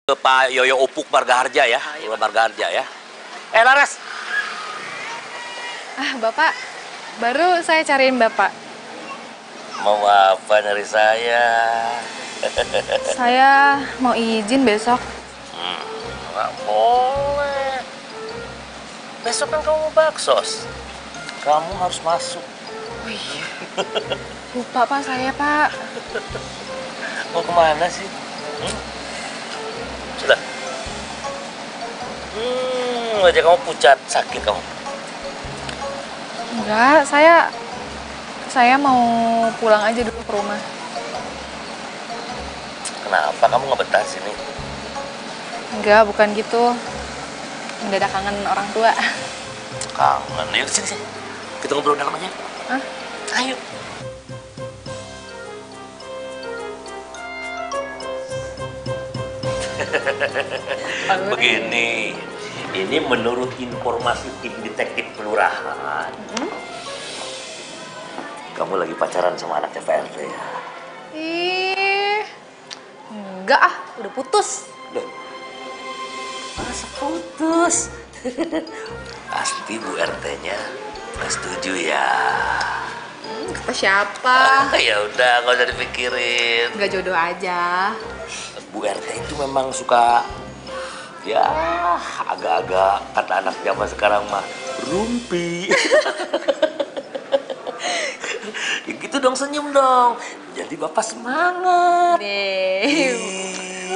Ke Pak Yoyo Upuk Margaharja ya, Margaharja ya. Laras. Bapak, baru saya cariin Bapak. Mau apa dari saya? Saya mau izin besok. Nggak boleh. Besok kan kamu mau baksos. Kamu harus masuk. Oh iya. Lupa Pak saya, Pak. Mau kemana sih? Sudah. Wajah kamu pucat, sakit kamu. Enggak, saya mau pulang aja dulu ke rumah. Kenapa kamu nggak betah sini? Enggak, bukan gitu. Mendadak kangen orang tua. Kangen, yuk sini. Kita ngobrol dalam aja. Hah? Ayo. Begini, ini menurut informasi tim detektif kelurahan, kamu lagi pacaran sama anak TVRT ya? Ih, enggak ah, udah putus. Loh, masa putus? Pasti Bu RT-nya nggak setuju ya? Kata siapa? Ya udah, nggak usah dipikirin. Nggak jodoh aja. Bu RT itu memang suka, ya agak-agak kata anak zaman sekarang mah rumpi. Ya gitu dong, senyum dong. Jadi Bapak semangat.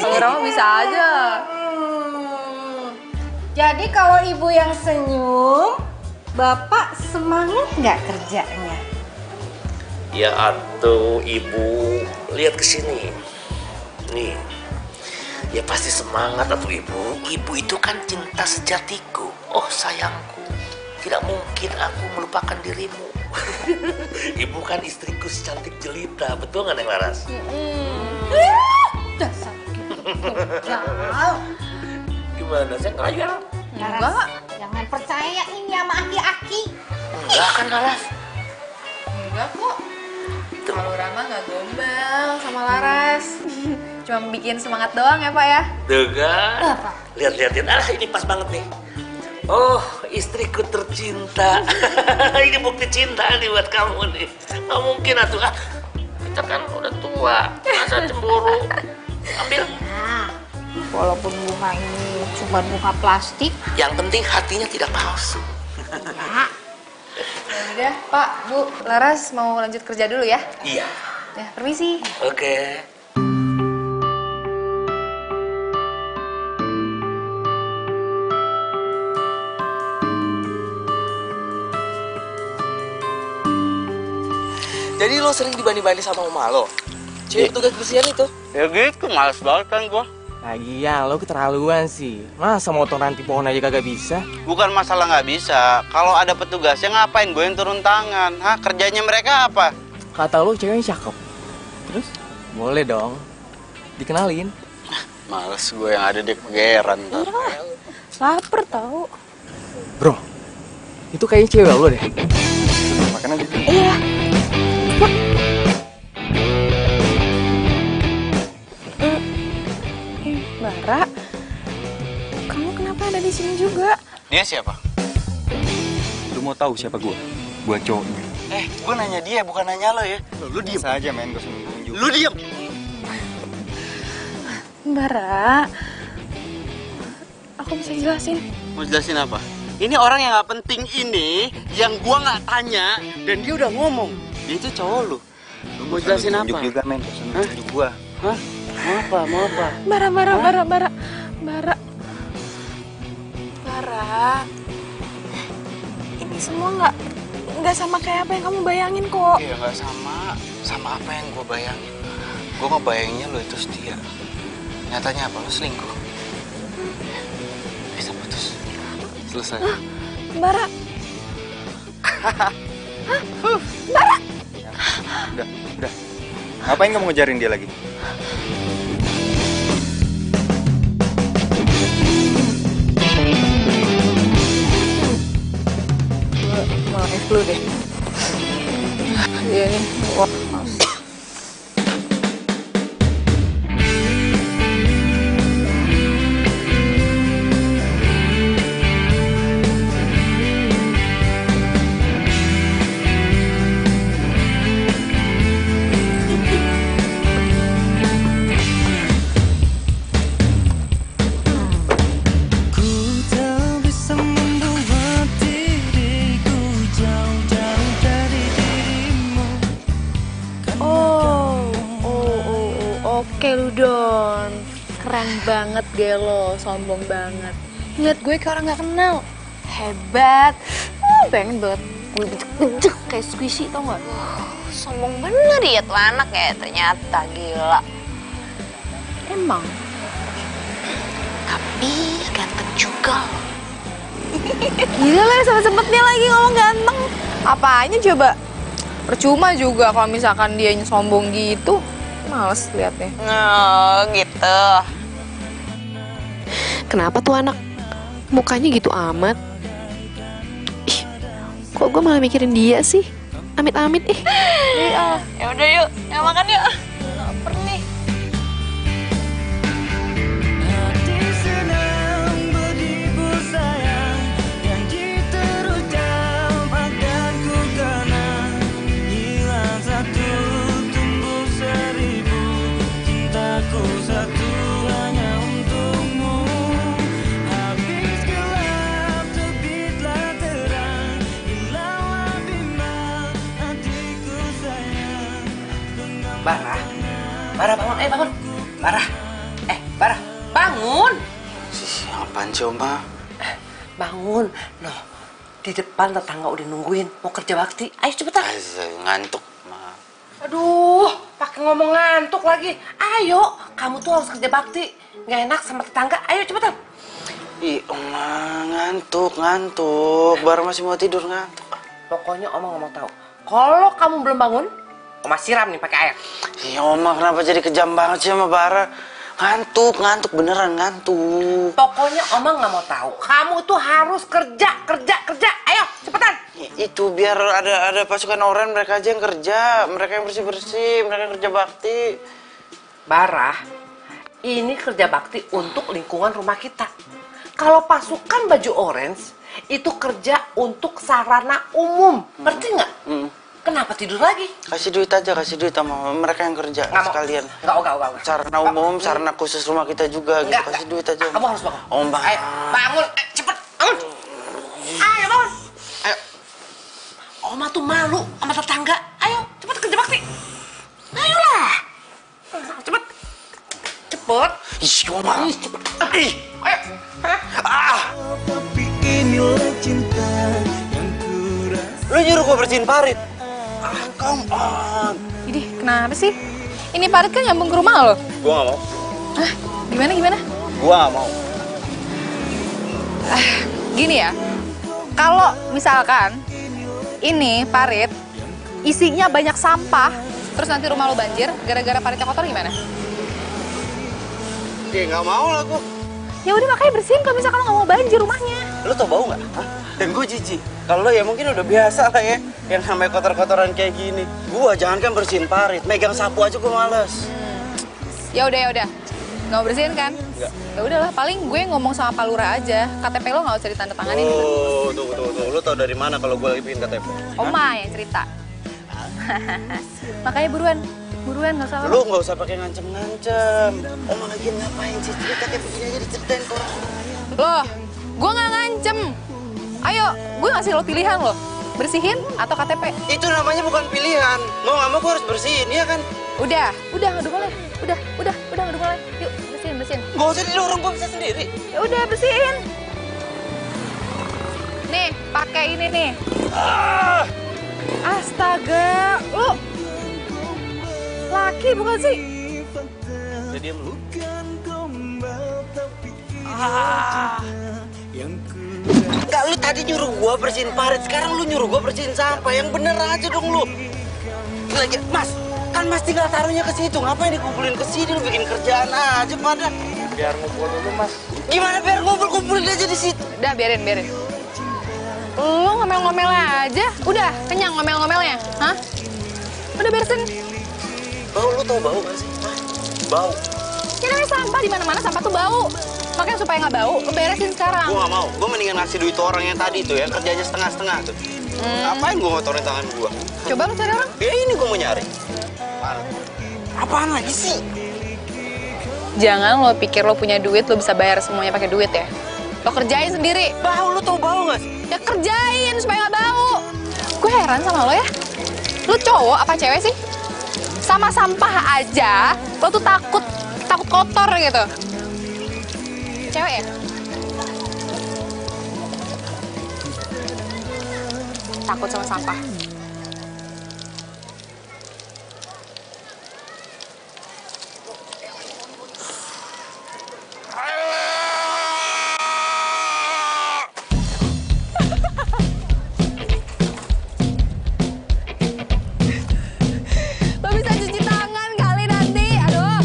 Kalau Rama bisa aja. Jadi kalau ibu yang senyum, bapak semangat nggak kerjanya? Ya atuh ibu, lihat ke sini. Nih. Ya pasti semangat atuh ibu. Ibu itu kan cinta sejatiku. Oh sayangku, tidak mungkin aku melupakan dirimu. Ibu kan istriku secantik jelita, betul nggak Neng Laras? Dasar Gimana, saya ngayal? Enggak. Jangan percaya ini sama aki-aki. Enggak kan Laras? Enggak kok. Kalau Rama nggak gombal sama Laras. Cuma bikin semangat doang ya Pak ya? Tuh kan? Lihat. Ini pas banget nih. Oh, istriku tercinta. Ini bukti cinta nih buat kamu nih. Nggak mungkin atuh. Kita kan udah tua, masa cemburu. walaupun bunga ini cuma bunga plastik. Yang penting hatinya tidak palsu. Udah, Pak, Bu, Laras mau lanjut kerja dulu ya? Iya. Ya, permisi. Oke. Jadi lo sering dibanding-banding sama mama lo? Cewek tugas bersihan itu? Ya gitu, males banget kan gua. Lagian lo keterlaluan sih. Masa motong ranting pohon aja kagak bisa? Bukan masalah nggak bisa. Kalau ada petugasnya ngapain gue yang turun tangan? Hah, kerjanya mereka apa? Kata lo ceweknya cakep. Terus? Boleh dong. Dikenalin. Males gue yang ada di kegeran ntar. Laper tau. Bro, itu kayaknya cewek lo deh. Makan aja. Iya. Bara, kamu kenapa ada di sini juga? Dia siapa? Lu mau tahu siapa gua? Gua cowoknya. Gue nanya dia, bukan nanya lo ya. Lu diem aja, men. Gua seneng. Lu diem. Bara, aku bisa jelasin. Mau jelasin apa? Ini orang yang nggak penting ini, yang gua nggak tanya, dan dia udah ngomong. Dia itu cowok lu. Lu mau jelasin apa? Tunjuk juga, men. Gua seneng tunjuk gua. Hah? Mau apa? Bara. Ini semua nggak sama kayak apa yang kamu bayangin kok. Iya nggak sama apa yang gue bayangin. Gue ngebayanginnya lo itu setia. Nyatanya apa? Lo selingkuh. Bisa putus. Selesai. Bara. Bara. Udah. Ngapain kamu ngejarin dia lagi? Mau dulu deh. Iya nih. Wah. Oke lu Don, keren banget gelo, sombong banget. Lihat gue kayak orang gak kenal, hebat. Pengen banget gue bejek-bejek kayak squishy tau gak? Sombong bener ya tuh anak ya, ternyata gila. Emang? Tapi ganteng juga. Gila lah, sempet-sempetnya lagi ngomong ganteng. Apanya coba? Percuma juga kalau misalkan dia sombong gitu. Males liatnya. Oh, gitu. Kenapa tuh anak mukanya gitu amat? Ih, kok gue malah mikirin dia sih? Amit-amit ih. Iya. Ya udah yuk, ya makan yuk. Laper nih. Bara bangun, bangun. Bara, bangun. Apaan sih, Oma? Bangun. Noh, di depan tetangga udah nungguin mau kerja bakti. Ayo cepetan. Ngantuk, Ma. Aduh, pakai ngomong ngantuk lagi. Ayo, kamu tuh harus kerja bakti. Nggak enak sama tetangga. Ayo cepetan. Ih, Oma, ngantuk. Bara masih mau tidur, ngantuk. Pokoknya Oma nggak mau tahu. Kalau kamu belum bangun, Oma siram nih pakai air. Iya, Oma kenapa jadi kejam banget sih sama Bara? Ngantuk, beneran ngantuk. Pokoknya Oma nggak mau tahu. Kamu tuh harus kerja. Ayo, cepetan. Itu biar ada pasukan oranye, mereka aja yang kerja. Mereka yang bersih-bersih, mereka yang kerja bakti. Bara, ini kerja bakti untuk lingkungan rumah kita. Kalau pasukan baju orange, itu kerja untuk sarana umum. Ngerti nggak? Kenapa tidur lagi? Kasih duit aja, kasih duit sama mereka yang kerja sekalian. Enggak. Sarana umum, sarana khusus rumah kita juga gitu. Kasih duit aja. Kamu harus bangun. Om Bang. Ayo, bangun. Cepet, bangun. Ayo, bangun. Ayo. Oma tuh malu sama tetangga. Ayo, cepet kerja bakti. Ayolah. Cepet. Cepet. Ih, Oma. Cepet. Ih. Ayo. Tapi inilah cinta yang kurasa. Lu nyuruh gua bersihin parit. Come on. Idih, kenapa sih? Ini parit kan nyambung ke rumah lo. Gua nggak mau. Hah? Gimana? Gua nggak mau. Gini ya, kalau misalkan ini parit isinya banyak sampah, terus nanti rumah lo banjir gara-gara paritnya kotor gimana? Ya nggak mau lah gua. Ya udah makanya bersihin kalau misalkan lo nggak mau banjir rumahnya. Lu tau bau nggak? Dan gue jijik. Kalau lo ya mungkin udah biasa lah ya, yang namanya kotor-kotoran kayak gini. Gua jangankan bersihin parit, megang sapu aja gue males. Ya udah. Nggak mau bersihin kan? Nggak. Ya udahlah, paling gue ngomong sama Pak Lurah aja. KTP lo nggak usah ditandatanganin. Oh, tunggu. Lu tau dari mana kalau gue lagi bikin KTP? Oma yang cerita. Makanya buruan nggak usah. Lu nggak usah pakai ngancem-ngancem. Oma lagi ngapain sih? Cerita kayak begini aja diceritain ke orang. Loh, gue nggak ngancem. Ayo, gue ngasih lo pilihan lo. Bersihin atau KTP? Itu namanya bukan pilihan. Mau nggak mau gue harus bersihin, ya kan? Udah boleh. Udah boleh. Yuk, bersihin. Gak usah didorong, gue bisa sendiri. Ya udah, bersihin. Nih, pakai ini nih. Astaga, lu laki bukan sih? Udah diam lu. Enggak, lu tadi nyuruh gua bersihin parit, sekarang lu nyuruh gua bersihin sampah. Yang bener aja dong lu. Lagi, Mas, kan Mas tinggal taruhnya ke situ. Ngapain dikumpulin ke sini? Lu bikin kerjaan aja pada. Biar ngumpul dulu, Mas. Gimana biar kumpulin aja di situ? Udah, biarin. Lu ngomel-ngomel aja. Udah, kenyang ngomel-ngomelnya. Hah? Udah beresin. Bau, lu tau bau gak sih? Bau. Ya namanya sampah, di mana-mana sampah tuh bau. Makanya supaya nggak bau, lu beresin sekarang. Gua nggak mau. Gua mendingan ngasih duit tuh orang yang tadi tuh, yang kerjanya setengah-setengah tuh. Ngapain gua ngotorin tangan gua? Coba lu cari orang. Ya ini gua mau nyari. Apaan lagi sih? Jangan lo pikir lo punya duit, lo bisa bayar semuanya pakai duit ya. Lo kerjain sendiri. Bau, lu tau bau gak sih? Ya kerjain supaya nggak bau. Gue heran sama lo ya. Lo cowok apa cewek sih? Sama sampah aja, lo tuh takut kotor gitu. Cewek ya? Takut sama sampah. Lo bisa cuci tangan kali nanti, aduh.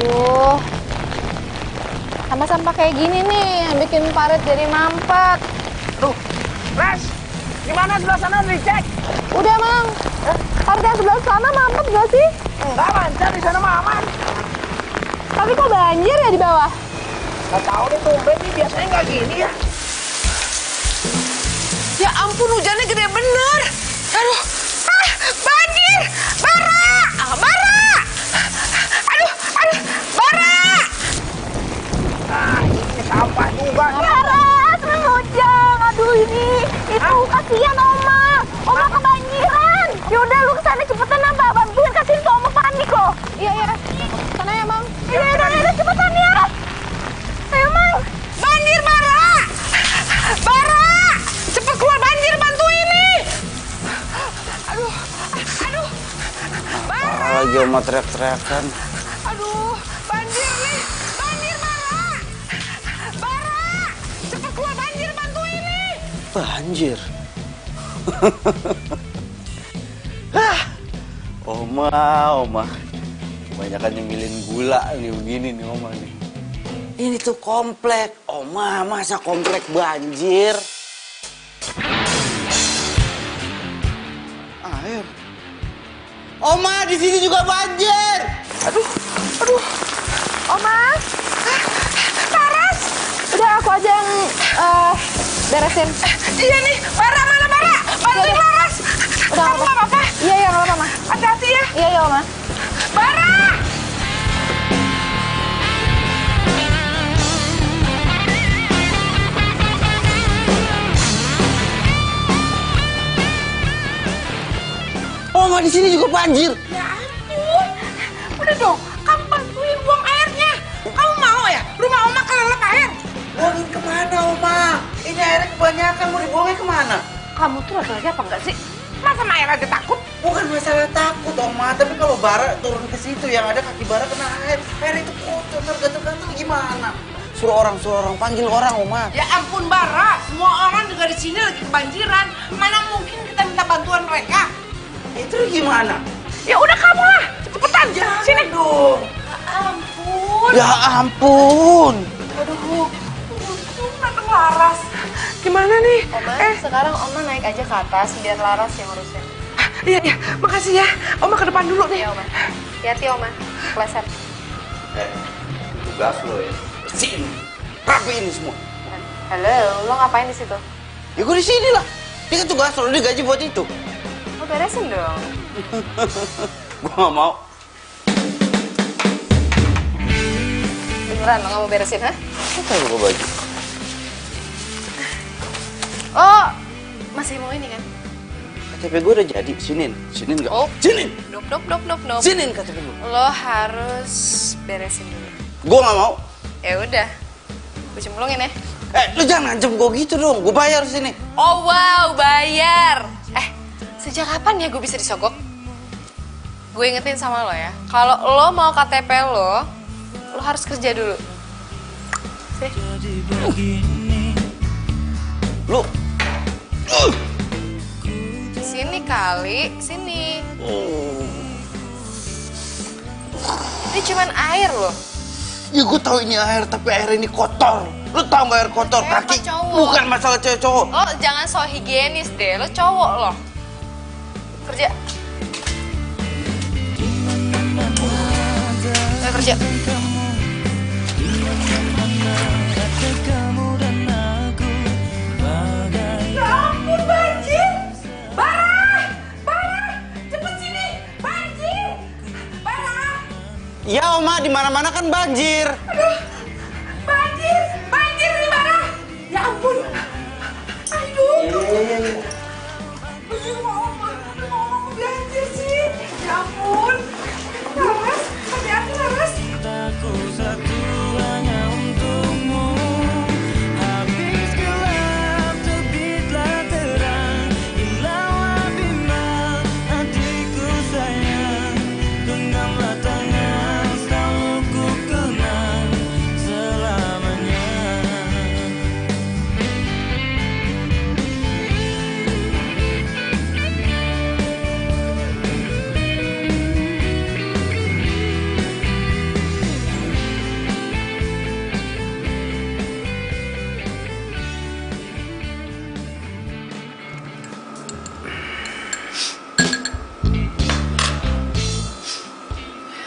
Aduh, sampah-sampah kayak gini nih yang bikin parit jadi mampet. Tuh, Les, gimana sebelah sana dicek? Udah, Mang. Parit yang sebelah sana mampet gak sih? Enggak, lancar di sana mah aman. Tapi kok banjir ya di bawah? Gak tahu deh, tumben nih biasanya nggak gini ya. Ya ampun, hujannya gede bener. Aduh, banjir! Bara! Aduh, Bara! Ini sampah juga. Bara, senang hujan. Aduh, itu kasihan Oma kebanjiran. Yaudah, lu kesana cepetan apa? Bantuin kasihin tuh Oma panik loh. Iya. Sana ya, Mang. Iya, cepetan ya. Ayo, Mang. Banjir, Bara! Cepet keluar banjir, bantuin nih. Aduh. Bara. Lagi Oma teriak-teriakan. Aduh, banjir nih. Banjir, Bara. Cepet keluar banjir, bantuin nih. Banjir. Oma. Kebanyakan nyemilin gula nih begini nih Oma nih. Ini tuh komplek. Oma, masa komplek banjir? Air. Oma, di sini juga banjir. Aduh. Oma. Laras. Udah aku aja yang beresin. Iya nih, Bara mana Bara? Bantuin Laras. Udah kamu nggak apa-apa? Iya, nggak apa-apa, Ma. Hati-hati ya. Iya, Oma. Bara! Oma, di sini juga banjir. Ya ampun. Udah dong, kamu bantuin buang airnya. Kamu mau ya rumah Oma kelelep air? Buangin kemana, Oma? Ini airnya kebanyakan, mau dibuangnya kemana? Kamu tuh laki-laki apa enggak sih? Masa Maya aja takut? Bukan masalah takut, Oma. Tapi kalau Bara turun ke situ, yang ada kaki Bara kena air. Air itu kotor, gatel-gatel gimana? Suruh orang, panggil orang, Oma. Ya ampun Bara, semua orang juga di sini lagi kebanjiran. Mana mungkin kita minta bantuan mereka? Itu gimana? Ya udah kamu lah, cepetan. Sini dong. Ya ampun. Ya ampun. Aduh, untung datang Laras. Gimana nih? Oma, sekarang Oma naik aja ke atas biar Laras yang ngurusin. Iya, makasih ya. Oma ke depan dulu nih. Iya, Oma. Hati-hati, Oma. Pleset. Tugas lo ya. Bersihin, rapiin semua. Halo, lo ngapain di situ? Ya gue di sini lah. Dia kan tugas lo, digaji buat itu. Lo beresin dong. Gue gak mau. Beneran lo gak mau beresin, ha? Kok tahu gue baju? Oh, masih mau ini kan? KTP gue udah jadi, sinin gak? Oh. Sinin! Nope. Sinin KTP gue. Lo harus beresin dulu. Gue gak mau. Ya udah, gue cemplungin ya. Lu jangan ngancem gue gitu dong, gue bayar sini. Oh wow, bayar. Sejak kapan ya gue bisa disogok? Gue ingetin sama lo ya, kalau lo mau KTP lo harus kerja dulu. Lu Sini kali, sini. Ini cuman air loh. ya gue tahu ini air, tapi air ini kotor. Lu tau gak air kotor? Kaki bukan masalah cewek cowok. Lo jangan so higienis deh, lo cowok lo. Kerja. Ayo kerja. Ya ampun, banjir! Bara! Cepet sini! Banjir! Bara! Ya Oma, di mana-mana kan banjir. Aduh! Banjir nih, Bara! Ya ampun! Aduh! Iya. Aduh, Oma banjir sih! Ya ampun! Laras, hati-hati Laras! Cintaku satu hanya untukmu. Habis gelap terbitlah terang. Hilanglah bimbang hatiku sayang. Genggamlah tangan selalu ku kenang selamanya.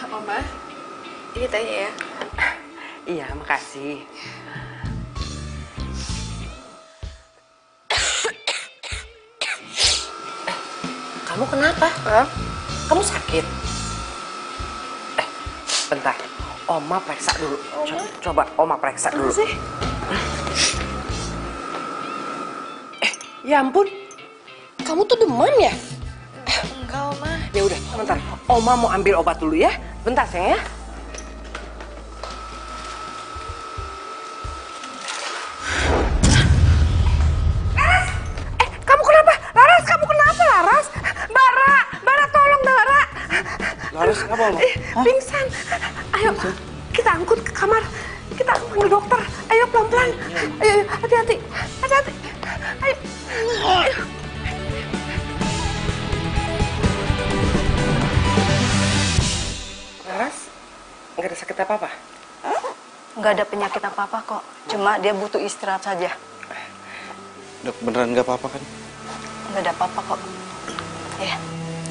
Oma, ini tanya ya. Iya, makasih. Kamu kenapa? Kamu sakit? Bentar. Oma periksa dulu. Coba Oma periksa dulu. Sih? Ya ampun. Kamu tuh demam ya? Enggak, Oma. Ya udah, sebentar. Oma mau ambil obat dulu ya. Bentar, sayang ya. Kamu kenapa? Laras, kamu kenapa Laras? Bara, tolong Bara. Laras kenapa, Oma? Pingsan. Ayo, kita angkut ke kamar. Kita panggil dokter. Ayo pelan-pelan. Ayo, hati-hati. Hati-hati. Ayo. Laras, nggak ada sakit apa-apa? Nggak ada penyakit apa-apa kok. Cuma dia butuh istirahat saja. Dok, beneran gak apa-apa kan? Nggak ada apa-apa kok. Ya.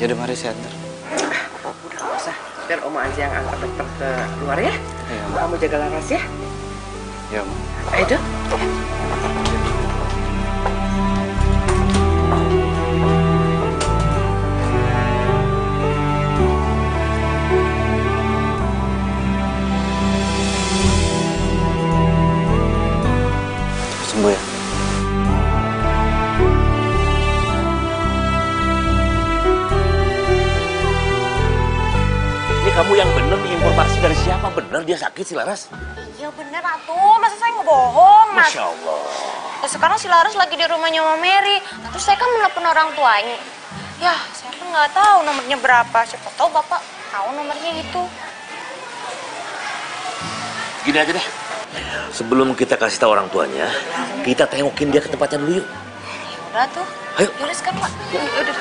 Yaudah, mari saya antar. Udah nggak usah. Biar Oma aja yang angkat dokter ke luar ya. Iya, kamu jaga Laras ya. Iya, Ma. Ayo dok. Sembuh ya. Ini kamu yang bener nih, informasi dari siapa? Bener dia sakit si Laras? Iya bener atuh, masa saya ngebohong, Mas? Masya Allah. Ya, sekarang si Laras lagi di rumahnya Mama Mary. Terus saya kan menelpon orang tuanya. Ya, saya kan nggak tahu nomornya berapa. Siapa tahu Bapak tahu nomornya itu. Gini aja deh. Sebelum kita kasih tahu orang tuanya, kita tengokin dia ke tempatnya dulu yuk. Udah tuh. Ayo. Yaudah sekarang, Pak. Udah.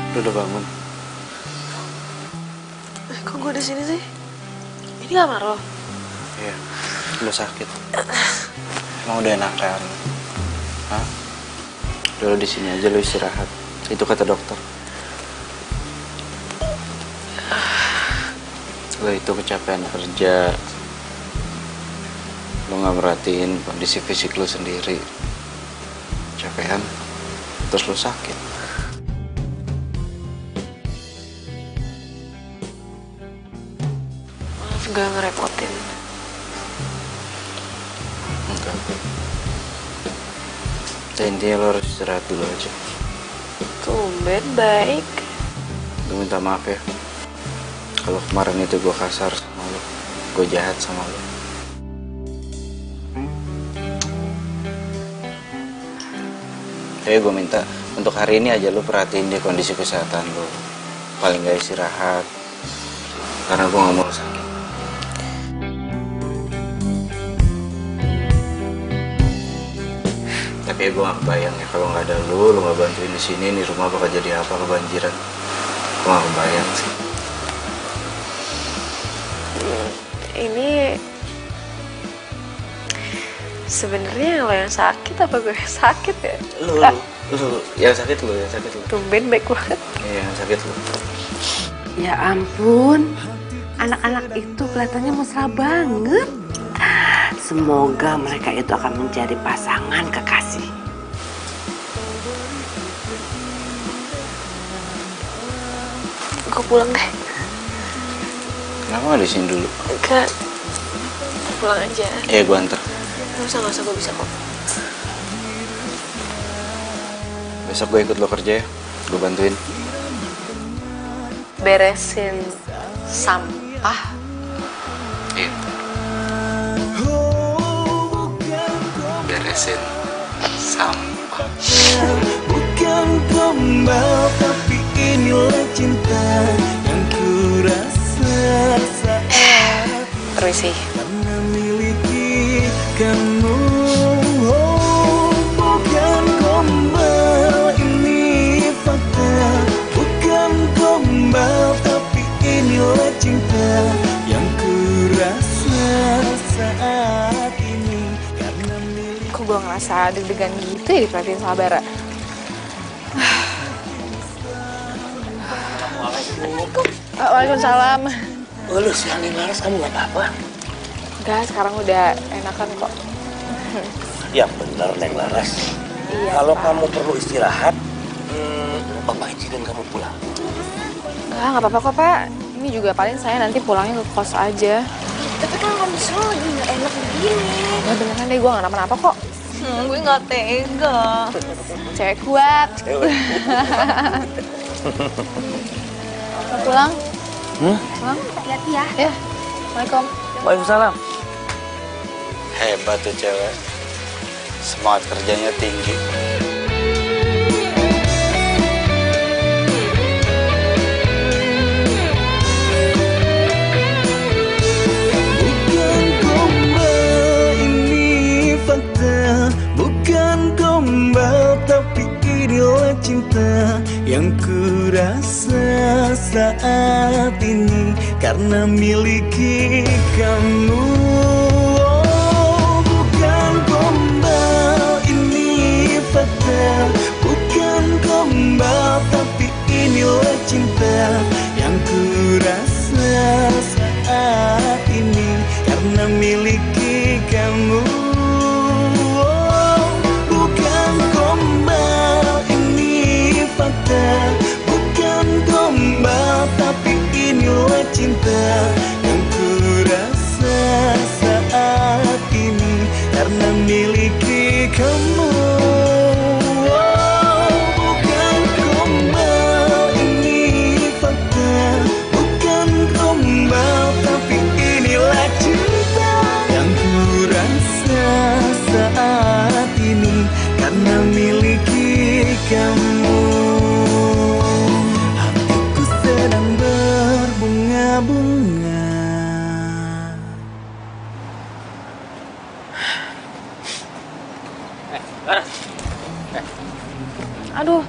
Lu udah bangun? Kok gue di sini sih? Ini kamar lo? Iya. Lu sakit. Emang udah enakan? Hah? Udah, lu di sini aja, lu istirahat. Itu kata dokter. Lo itu kecapean kerja. Lo nggak merhatiin kondisi fisik lo sendiri. Capean, terus lo sakit. Maaf gak ngerepotin. Enggak. Intinya lo harus istirahat dulu aja. Tumben baik. Gue minta maaf ya. Kalau kemarin itu gue kasar sama lo, gue jahat sama lo. Tapi gue minta untuk hari ini aja lo perhatiin deh kondisi kesehatan lo. Paling gak istirahat. Karena gue gak mau lo sakit. Tapi gue gak kebayang ya kalau nggak ada lo nggak bantuin di sini, nih rumah bakal jadi apa, kebanjiran. Gue gak kebayang sih. Ini sebenarnya lo yang sakit apa gue yang sakit ya? Lu yang sakit lu, yang sakit lu. Tumben baik banget. Iya, yang sakit lu. Ya ampun, anak-anak itu kelihatannya mesra banget. Semoga mereka itu akan menjadi pasangan kekasih. Gue pulang deh. Kenapa nggak di sini dulu? Enggak. Pulang aja. Iya, gue anter. Nggak usah, gue bisa kok. Besok gue ikut lo kerja ya, gue bantuin. Beresin sampah. Iya. Beresin sampah. Bukan gombal, tapi inilah cinta yang ku rasa saat Permisi. memiliki kamu. Oh, bukan gombal, ini fakta. Bukan gombal, tapi inilah cinta yang ku rasa saat ini. Karena milik Kok gue ngerasa deg-degan gitu ya diperhatiin sama Bara? Waalaikumsalam. Oh, lu siang nih Laras, kamu nggak apa-apa? Enggak, sekarang udah enakan kok. Ya bener, Neng Laras. Iya, Kalau Pak. kamu perlu istirahat, Bapak izinin kamu pulang. Nggak apa-apa kok, Pak. Ini juga paling saya nanti pulangnya ke kos aja. Tapi kan kondisi lo lagi nggak enak begini. Nggak beneran deh, gue nggak kenapa-napa kok. Gue nggak tega. Cewek kuat. Mau pulang? Pulang? Hati-hati ya. Ya. Assalamualaikum. Waalaikumsalam. Hebat tuh cewek. Semangat kerjanya tinggi. bukan gombal, ini fakta. Bukan gombal, tapi inilah cinta yang ku rasa saat ini karena miliki kamu. Oh, bukan gombal, ini fakta. Bukan gombal, tapi inilah cinta yang ku rasa saat ini karena miliki kamu. Oh, bukan gombal, ini fakta. Bukan gombal, tapi inilah cinta yang ku rasa saat ini karena miliki kamu. Oh, bukan gombal, ini fakta. Bukan gombal, tapi inilah cinta yang ku rasa saat ini karena miliki kamu. Hatiku sedang berbunga-bunga. Aduh,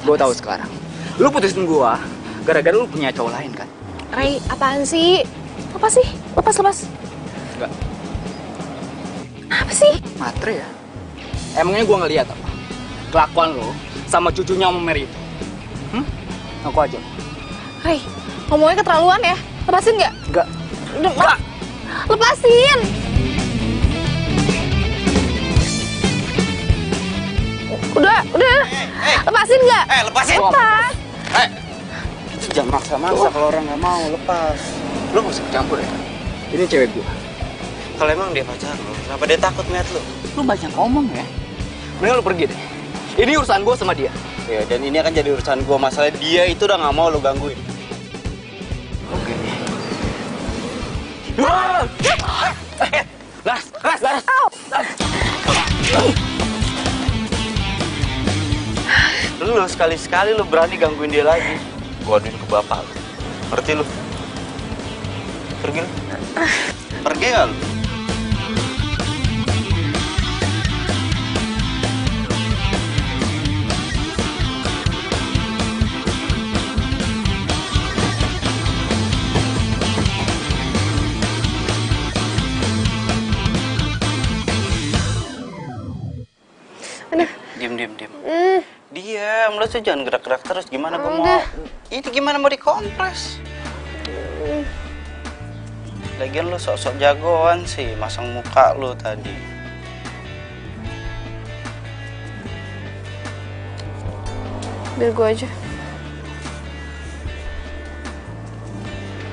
gue tahu sekarang. Lu putusin gua gara-gara lu punya cowok lain kan? Ray, apaan sih? Apa sih? Lepas. Enggak. Apa sih? Matre ya? Emangnya gua ngeliat apa? Kelakuan lo sama cucunya Om Mary itu. Aku aja. Ray, ngomongnya keterlaluan ya. Lepasin nggak? Enggak. Udah, lepasin. Udah. Lepasin nggak? Lepasin. Lepas. Itu jangan maksa-maksa kalau orang nggak mau lepas. Lu nggak usah campur ya. Ini cewek gua. Kalau emang dia pacar lu, kenapa dia takut ngeliat lu? Lu banyak ngomong ya. Mending lu pergi deh. Ini urusan gua sama dia. Ya, dan ini akan jadi urusan gua. Masalah dia itu udah nggak mau lu gangguin. Oke. Laras. Lu sekali-sekali lu berani gangguin dia lagi, gua aduin ke bapak lu. Ngerti lu? Pergi lu. Pergi gak lu? Diam. Diam, lu tuh jangan gerak-gerak terus. Gimana gua mau? Ini gimana mau dikompres? Lagian lu sok-sok jagoan sih, masang muka lu tadi. Biar gue aja.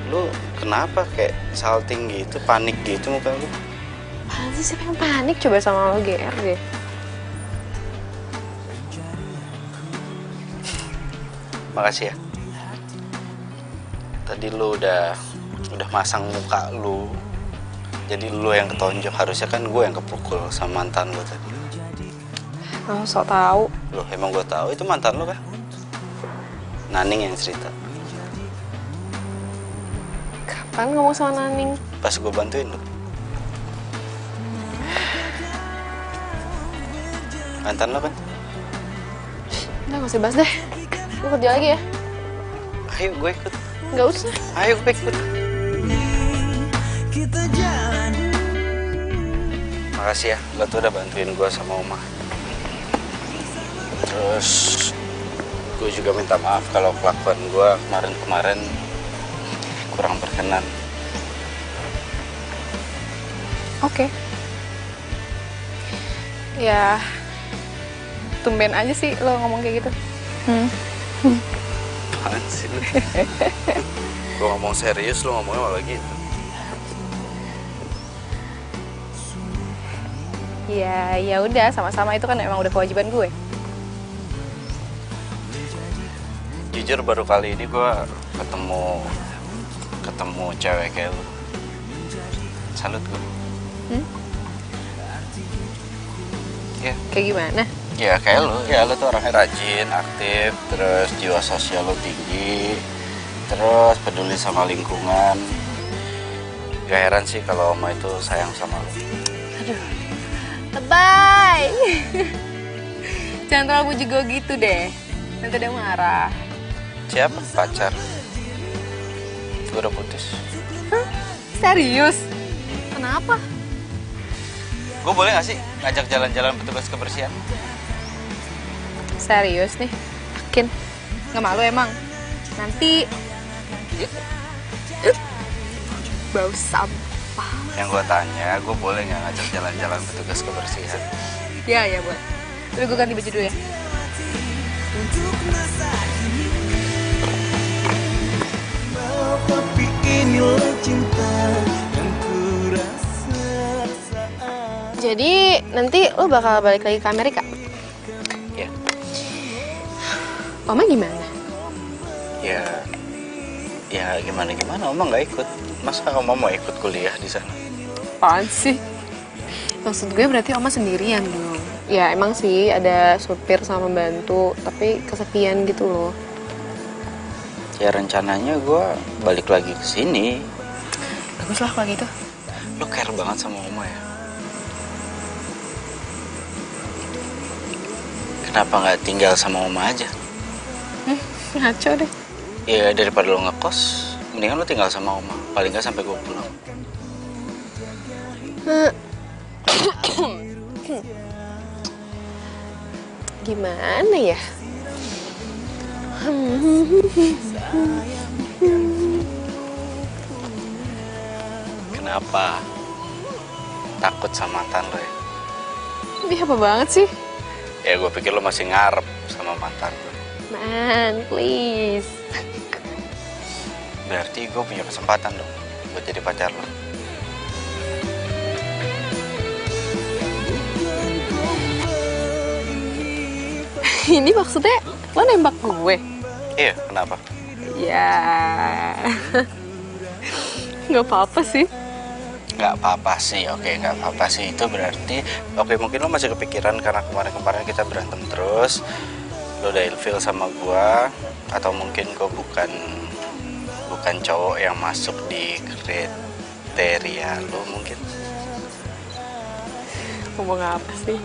Lu kenapa kayak salting gitu, panik gitu muka lu? Apaan sih, siapa yang panik coba sama lo GR deh. Makasih ya. Tadi lu udah masang muka lu. Jadi lu yang ketonjok, harusnya kan gue yang kepukul sama mantan lu tadi. Oh, sok tahu. Loh, emang gue tahu itu mantan lu kan? Naning yang cerita. Kapan ngomong sama Naning? Pas gue bantuin lu. Mantan lu kan? Udah, gak usah bahas deh. Gue kerja lagi ya. Ayo, gue ikut. Gak usah. Ayo, gue ikut. Makasih ya, lo tuh udah bantuin gue sama Oma. Terus gue juga minta maaf kalau kelakuan gue kemarin kurang berkenan. Oke. Ya, tumben aja sih lo ngomong kayak gitu. Apaan sih lu? Gue ngomong serius, lo ngomongnya malah gitu. Ya udah, sama-sama itu kan emang udah kewajiban gue. Jujur baru kali ini gue ketemu cewek kayak lu. Salut gue. Ya. Kayak gimana? Ya kayak lu, ya lu tuh orangnya rajin, aktif, terus jiwa sosial lu tinggi, terus peduli sama lingkungan. Gak heran sih kalau Oma itu sayang sama lu. Aduh, bye. Jangan terlalu muji gue gitu deh, nanti dia marah. Siapa pacar? Gue udah putus. Hah? Serius? Kenapa? Gue boleh gak sih ngajak jalan-jalan petugas kebersihan? Serius nih? Yakin? Nggak malu emang? Nanti bau sampah. Yang gue tanya, gue boleh gak ngajak jalan-jalan petugas kebersihan? Ya boleh. Tapi gue ganti baju dulu ya. Tapi inilah cinta yang kurasa saat. Jadi nanti lo bakal balik lagi ke Amerika? Iya. Oma gimana? Ya gimana Oma nggak ikut. Masa Oma mau ikut kuliah di sana? Apaan sih? Maksud gue berarti Oma sendirian dong. Ya emang sih ada supir sama pembantu, tapi kesepian gitu loh. Ya rencananya gue balik lagi ke sini. Bagus lah kalau gitu. Lo care banget sama Oma ya? Kenapa nggak tinggal sama Oma aja? Ngaco deh. Ya daripada lo ngekos, mendingan lo tinggal sama Oma. Paling nggak sampai gue pulang. Gimana ya? Kenapa? Takut sama mantan lo ya? Ini apa banget sih? Ya gue pikir lo masih ngarep sama mantan lo. Man, please. Berarti gue punya kesempatan dong buat jadi pacar lo. Ini maksudnya lo nembak gue? Iya, kenapa? Ya, nggak apa-apa sih. Nggak apa-apa sih, oke, nggak apa-apa sih. Itu berarti, oke, mungkin lo masih kepikiran karena kemarin-kemarin kita berantem terus. Lo udah ilfil sama gua, atau mungkin gua bukan cowok yang masuk di kriteria lo mungkin. Ngomong apa sih?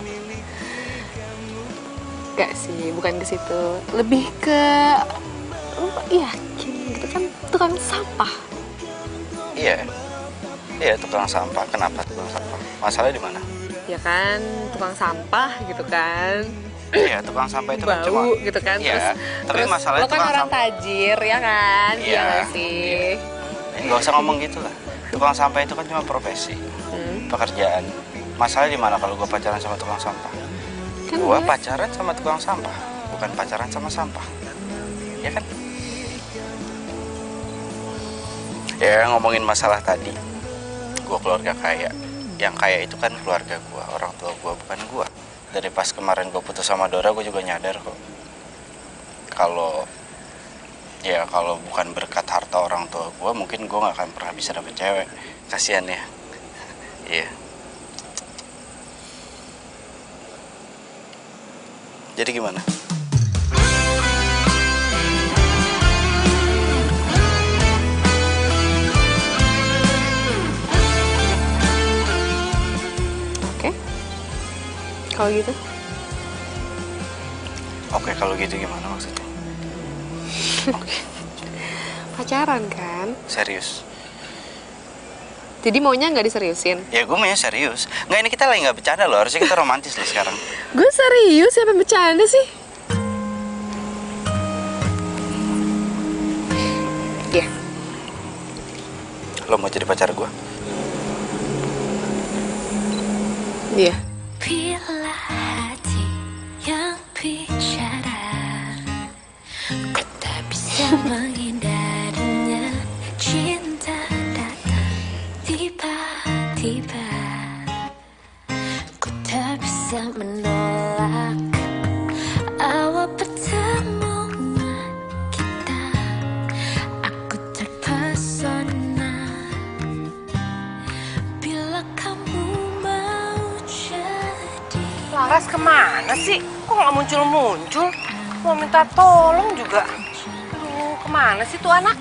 Gak sih, bukan ke situ. Lebih ke lo yakin gitu kan tukang sampah. Iya, tukang sampah. Kenapa tukang sampah? Masalahnya di mana? Ya kan, tukang sampah gitu kan. Iya, tukang sampah itu kan cuma bau gitu kan. Iya, tapi terus masalahnya lo kan tukang orang sampah. tajir ya kan? Iya gak sih? Nggak usah ngomong gitu lah. Tukang sampah itu kan cuma profesi, pekerjaan. Masalah di mana kalau gue pacaran sama tukang sampah? Kan Gue pacaran sama tukang sampah, bukan pacaran sama sampah. Ya kan? Ya ngomongin masalah tadi, gue keluarga kaya. Yang kaya itu kan keluarga gue, orang tua gue, bukan gue. Dari pas kemarin gue putus sama Dora, gue juga nyadar kok. Kalau bukan berkat harta orang tua gue, mungkin gue gak akan pernah bisa dapet cewek. Kasian ya. Iya. Jadi gimana? Oke. Kalau gitu? Oke, kalau gitu gimana maksudnya? Oke. Pacaran kan? Serius? Jadi maunya nggak diseriusin? Ya gue maunya serius. Nggak, ini kita lagi nggak bercanda loh. Harusnya kita romantis loh sekarang. Gue serius, siapa yang bercanda sih? Iya. Lo mau jadi pacar gue? Iya. Bila hati yang bicara, ku tak bisa menghindarinya. Cinta datang tiba-tiba, ku tak bisa menolak awal pertemuan kita. Aku terpesona bila kamu mau jadi. Laras kemana sih? Kok nggak muncul-muncul? Mau minta tolong juga. Aduh, kemana sih tuh anak?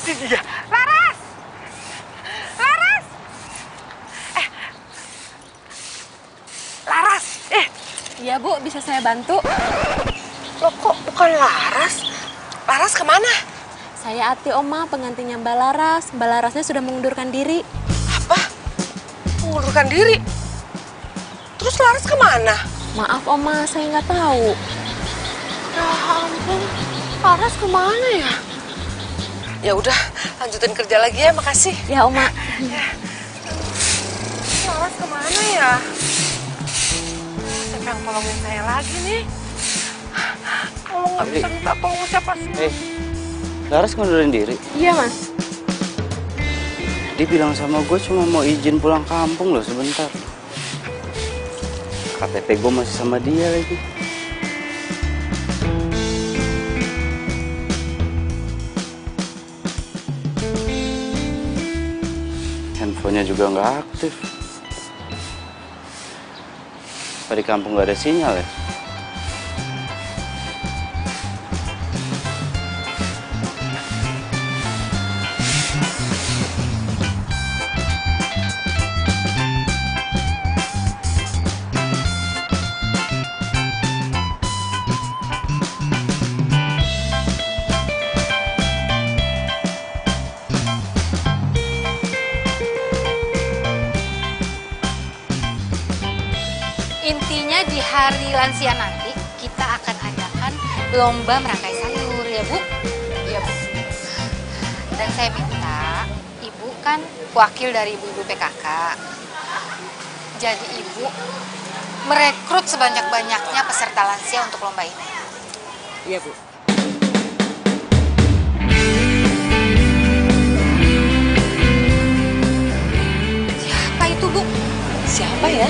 Ini dia. Laras! Laras! Laras! Iya Bu, bisa saya bantu? Loh kok bukan Laras? Laras kemana? Saya Ati, Oma, pengantinnya Mbak Laras. Mbak Larasnya sudah mengundurkan diri. Apa? Mengundurkan diri? Terus Laras kemana? Maaf, Oma, saya nggak tahu. Ya ampun, Laras kemana ya? Ya udah, lanjutin kerja lagi ya, makasih. Ya, Oma. Ya. Laras kemana ya? Siapa yang tolongin saya lagi nih? Kalau nggak bisa minta tolong siapa sih? Laras ngundurin diri? Iya, Mas. Dia bilang sama gue cuma mau izin pulang kampung loh sebentar. KTP gue masih sama dia lagi. Handphonenya juga nggak aktif. Apa di kampung nggak ada sinyal ya? Intinya di hari lansia nanti kita akan adakan lomba merangkai sayur, ya Bu? Iya, Bu. Dan saya minta, Ibu kan wakil dari ibu-ibu PKK. Jadi Ibu merekrut sebanyak-banyaknya peserta lansia untuk lomba ini. Iya, Bu. Siapa itu, Bu? Siapa ya?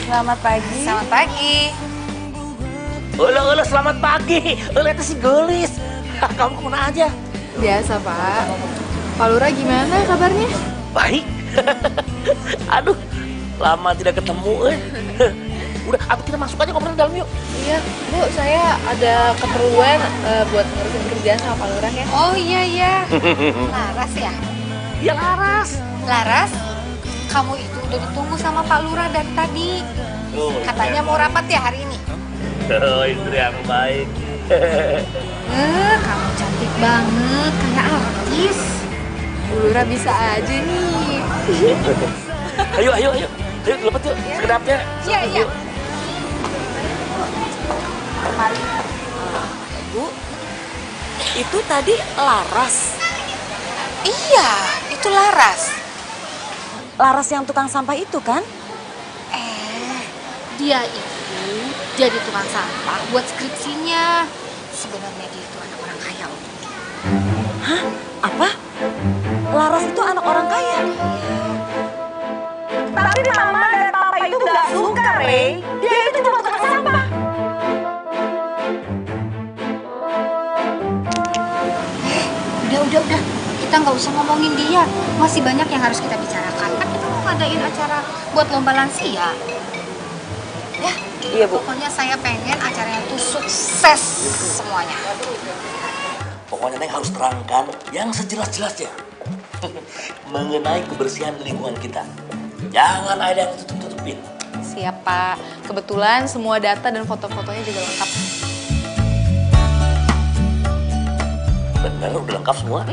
Selamat pagi. Selamat pagi. Ulah, selamat pagi. Lihat si Gelis. Kamu kemana aja? Biasa, Pak. Pak Lurah gimana kabarnya? Baik. Aduh, lama tidak ketemu. Udah, atau kita masuk aja ngobrol dalam yuk. Iya, Bu, saya ada keperluan buat ngurusin kerjaan sama Pak Lurah ya. Oh iya. Laras ya? Iya, Laras. Laras, kamu itu udah ditunggu sama Pak Lurah dari tadi. Katanya mau rapat ya hari ini. Oh, istri yang baik. Kamu cantik banget, kayak artis. Bu Lurah bisa aja nih. Ayo, lepet yuk, sekedapnya. Iya. Mari. Bu, itu tadi Laras. Iya, itu Laras. Laras yang tukang sampah itu kan? Dia itu jadi tukang sampah buat skripsinya. Sebenarnya dia itu anak orang kaya. Hah? Apa? Laras itu anak orang kaya? Tapi Mama dan Papa itu nggak suka, Rey. Dia itu cuma tukang sampah. Udah. Kita nggak usah ngomongin dia. Masih banyak yang harus kita bicarakan. Kan kita mau ngadain acara buat lomba lansia. Ya, iya, Bu. Pokoknya saya pengen acaranya itu sukses semuanya. Pokoknya Neng harus terangkan yang sejelas-jelasnya mengenai kebersihan lingkungan kita. Jangan ada yang tutup-tutupin. Siap, Pak. Kebetulan semua data dan foto-fotonya juga lengkap. Bener, udah lengkap semua?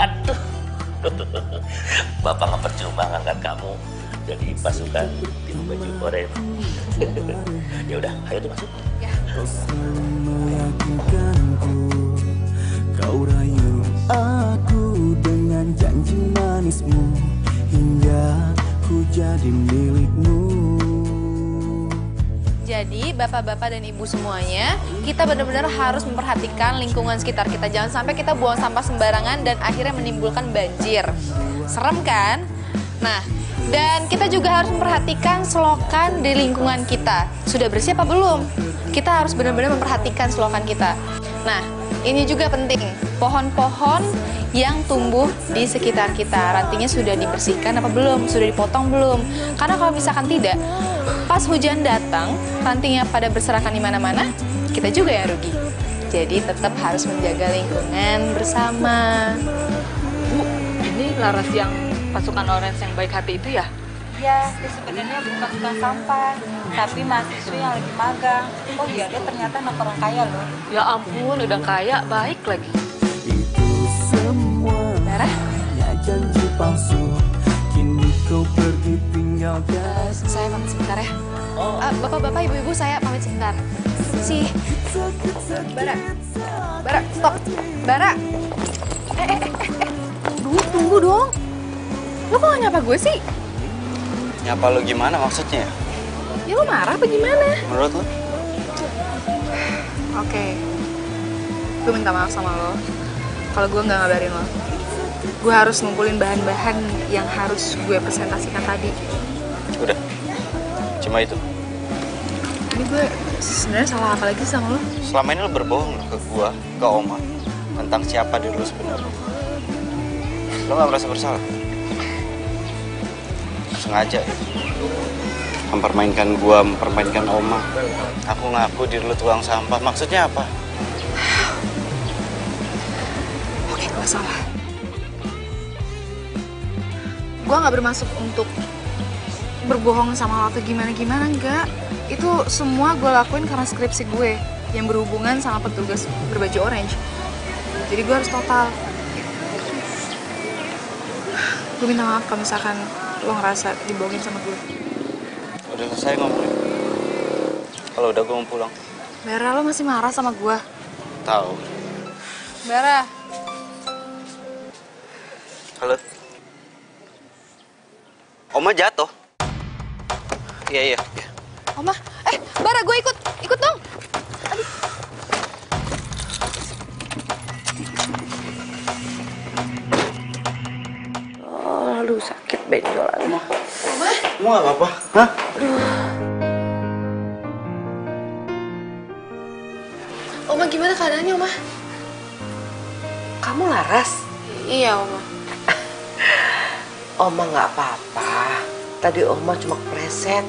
Aduh. Bapak nggak percuma ngangkat kamu jadi pasukan tim baju oranye. Ya udah, ayo masuk. Ya. Kau rayu aku dengan janji manismu hingga ku jadi milikmu. Jadi, bapak-bapak dan ibu semuanya, kita benar-benar harus memperhatikan lingkungan sekitar kita. Jangan sampai kita buang sampah sembarangan dan akhirnya menimbulkan banjir. Serem kan? Nah, dan kita juga harus memperhatikan selokan di lingkungan kita. Sudah bersih apa belum? Kita harus benar-benar memperhatikan selokan kita. Nah, ini juga penting. Pohon-pohon yang tumbuh di sekitar kita, rantingnya sudah dibersihkan apa belum? Sudah dipotong belum? Karena kalau misalkan tidak, pas hujan datang, rantingnya pada berserakan di mana-mana, kita juga yang rugi. Jadi tetap harus menjaga lingkungan bersama. Bu, ini Laras yang pasukan orange yang baik hati itu ya? Iya, dia sebenarnya bukan tukang sampah, tapi mahasiswa yang lagi magang. Oh iya, dia ternyata anak orang kaya loh. Ya ampun, udah kaya, baik lagi. Darah? Ya janji palsu, kini kau pergi tinggalkan. Saya pamit sebentar ya. Bapak-bapak, ibu-ibu, saya pamit sebentar. Bara, stop. Bara. Tunggu dong. Lo kok gak nyapa gue sih? Nyapa lo gimana maksudnya? Ya lo marah apa gimana? Menurut lo? Oke. Gue minta maaf sama lo kalau gue nggak ngabarin lo. Gue harus ngumpulin bahan-bahan yang harus gue presentasikan tadi. Udah, cuma itu. Ini gue sebenarnya salah apa lagi sama lo? Selama ini lo berbohong ke gua, ke Oma, tentang siapa diri lo sebenarnya. Lo nggak merasa bersalah? Sengaja ya? Mempermainkan gua, mempermainkan Oma. Aku ngaku diri lo tukang sampah. Maksudnya apa? Oke, gue salah. Gue nggak bermaksud untuk berbohong sama lo atau gimana-gimana, enggak. Itu semua gue lakuin karena skripsi gue yang berhubungan sama petugas berbaju orange. Jadi gue harus total. Gue minta maaf kalau misalkan lo ngerasa dibohongin sama gue. Udah selesai ngomongin. Kalau udah gue mau pulang. Bara, lo masih marah sama gue? Tahu. Bara. Halo. Oma jatuh. Iya. Oma, Bara, gue ikut dong. Oh, aduh sakit benjolan. Oma gak apa-apa? Hah? Oma, gimana keadaannya, Oma? Kamu Laras? Iya, Oma. Oma nggak apa-apa. Tadi Oma cuma kepleset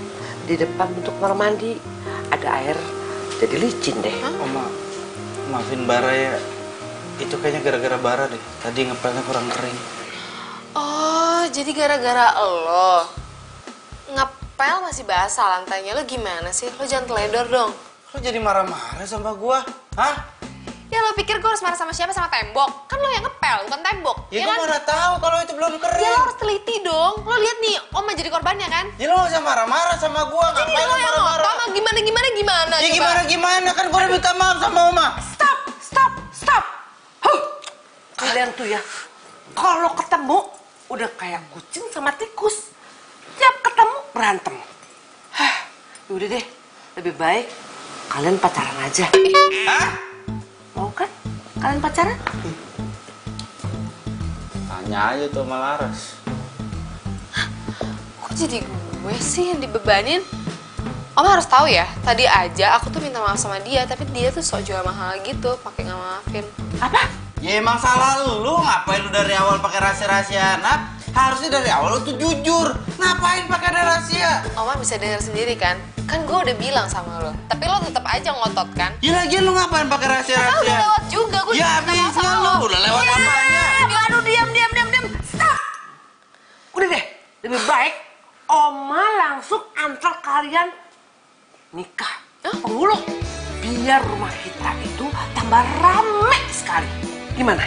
di depan untuk kamar mandi. Ada air, jadi licin deh. Oma, maafin Bara ya. Itu kayaknya gara-gara Bara deh. Tadi ngepelnya kurang kering. Oh, jadi gara-gara lo ngepel masih basah lantainya. Lo gimana sih? Lo jangan teledor dong. Lo jadi marah-marah sama gua? Hah? Ya lo pikir gue harus marah sama siapa? Sama tembok? Kan lo yang ngepel, bukan tembok. Ya, kan? gue mana tahu kalau itu belum kering. Ya lo harus teliti dong. Lo lihat nih, Oma jadi korbannya kan? Ya lo gak usah marah-marah sama gua. Jadi lo yang marah-marah. Sama gimana? Ya gimana? Kan gue udah minta maaf sama Oma. Stop. Kalian tuh ya, kalau ketemu udah kayak kucing sama tikus. Tiap ketemu berantem. Udah deh, lebih baik kalian pacaran aja. Hah? Mau kan? Kalian pacaran? Tanya aja tuh sama Laras. Kok jadi gue sih yang dibebanin? Oma harus tahu ya, tadi aja aku tuh minta maaf sama dia, tapi dia tuh sok jual mahal gitu, pakai nggak maafin. Apa? Ya emang salah lu, ngapain lu dari awal pakai rahasia-rahasiaan? Harusnya dari awal lu tuh jujur. Ngapain pakai rahasia? Oma bisa dengar sendiri kan? Kan gue udah bilang sama lo, tapi lo tetap aja ngotot kan? Ya lagian lu ngapain pakai rahasia-rahasia? Udah lewat juga, gue ya habisnya lu, udah lewat apanya? Aduh, diam. Stop. Udah deh, lebih baik Oma langsung antar kalian nikah. Penghulu. Biar rumah kita itu tambah rame sekali. Gimana?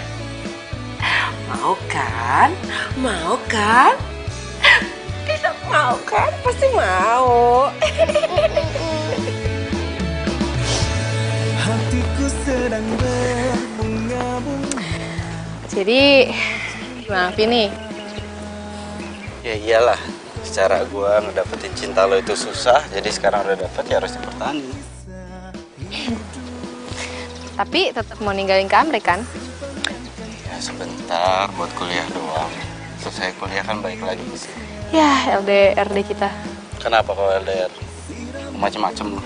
Mau kan? Tidak mau kan? Pasti mau. Hatiku sedang berbunga-bunga. Jadi, maafin nih. Ya iyalah, secara gua ngedapetin cinta lo itu susah, jadi sekarang udah dapet ya harus dipertahankan. Tapi tetap mau ninggalin ke Amrik kan? Ya sebentar, buat kuliah doang. Selesai kuliah kan balik lagi ke sini. Ya, LDR deh kita. Kenapa kalau LDR? Macem-macem lo.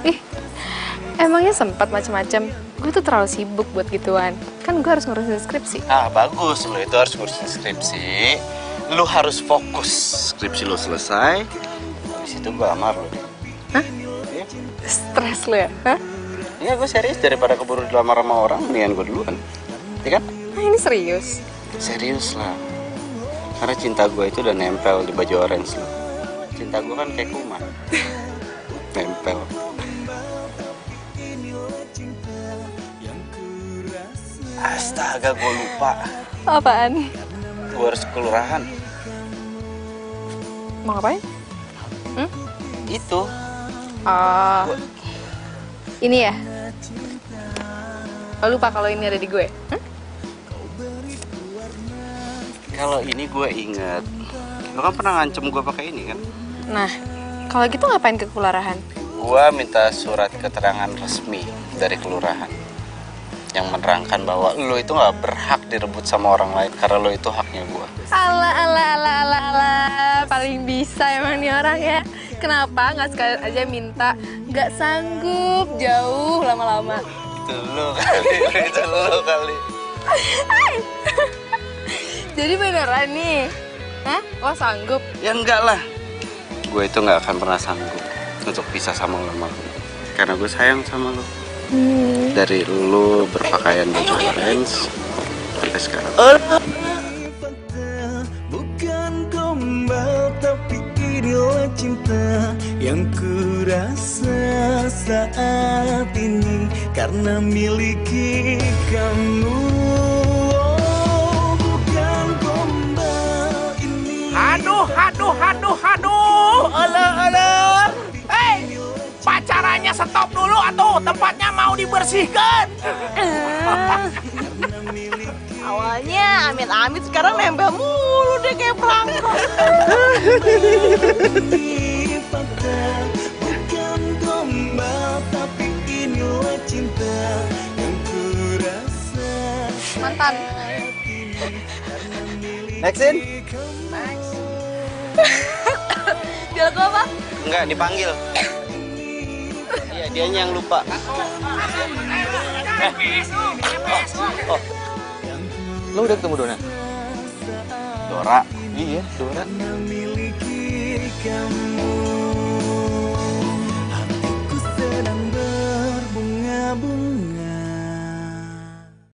Ih, emangnya sempat macem-macem. gue tuh terlalu sibuk buat gituan. Kan gue harus ngurusin skripsi. Ah, bagus. Lo itu harus ngurusin skripsi. Lo harus fokus. Skripsi lo selesai. Habis itu gue lamar lo. Hah? Iya. Stres lo ya? Hah? Iya, gue serius. Daripada keburu dilamar sama orang, mendingan gue duluan. Iya kan? Nah, ini serius? Serius lah. Karena cinta gue itu udah nempel di baju orange lo. Cinta gue kan kayak kuman. Nempel. Astaga, gue lupa. Apaan? Gue harus ke kelurahan. Mau ngapain? Itu. Oh. Ini ya? Lo lupa kalau ini ada di gue? Kalau ini gue inget. Lo kan pernah ngancem gue pakai ini kan? Nah, kalau gitu ngapain ke kelurahan? Gue minta surat keterangan resmi dari kelurahan yang menerangkan bahwa lo itu nggak berhak direbut sama orang lain karena lo itu haknya gue. Alah, paling bisa emang nih orang ya. Kenapa nggak sekalian aja minta nggak sanggup jauh lama-lama? Itu lo kali. Jadi beneran nih? Hah? Lo sanggup? Ya enggak lah. Gue itu nggak akan pernah sanggup untuk pisah sama lo, karena gue sayang sama lo. Dari lo berpakaian baju orange sampai sekarang. Bukan gombal tapi inilah cinta yang ku rasa saat ini karena miliki kamu. Oh, bukan gombal ini. Aduh. Hei, pacarannya stop dulu atuh, tempatnya mau dibersihkan. Awalnya amit-amit, sekarang nempel mulu deh kayak pelangkon. Bukan gombal tapi inilah cinta yang ku rasa. Mantan. Nextin? Dia lagu apa? Enggak, dipanggil. Iya, dianya yang lupa. Lo udah ketemu Dona? Dora? Iya, Dora. Memiliki kamu.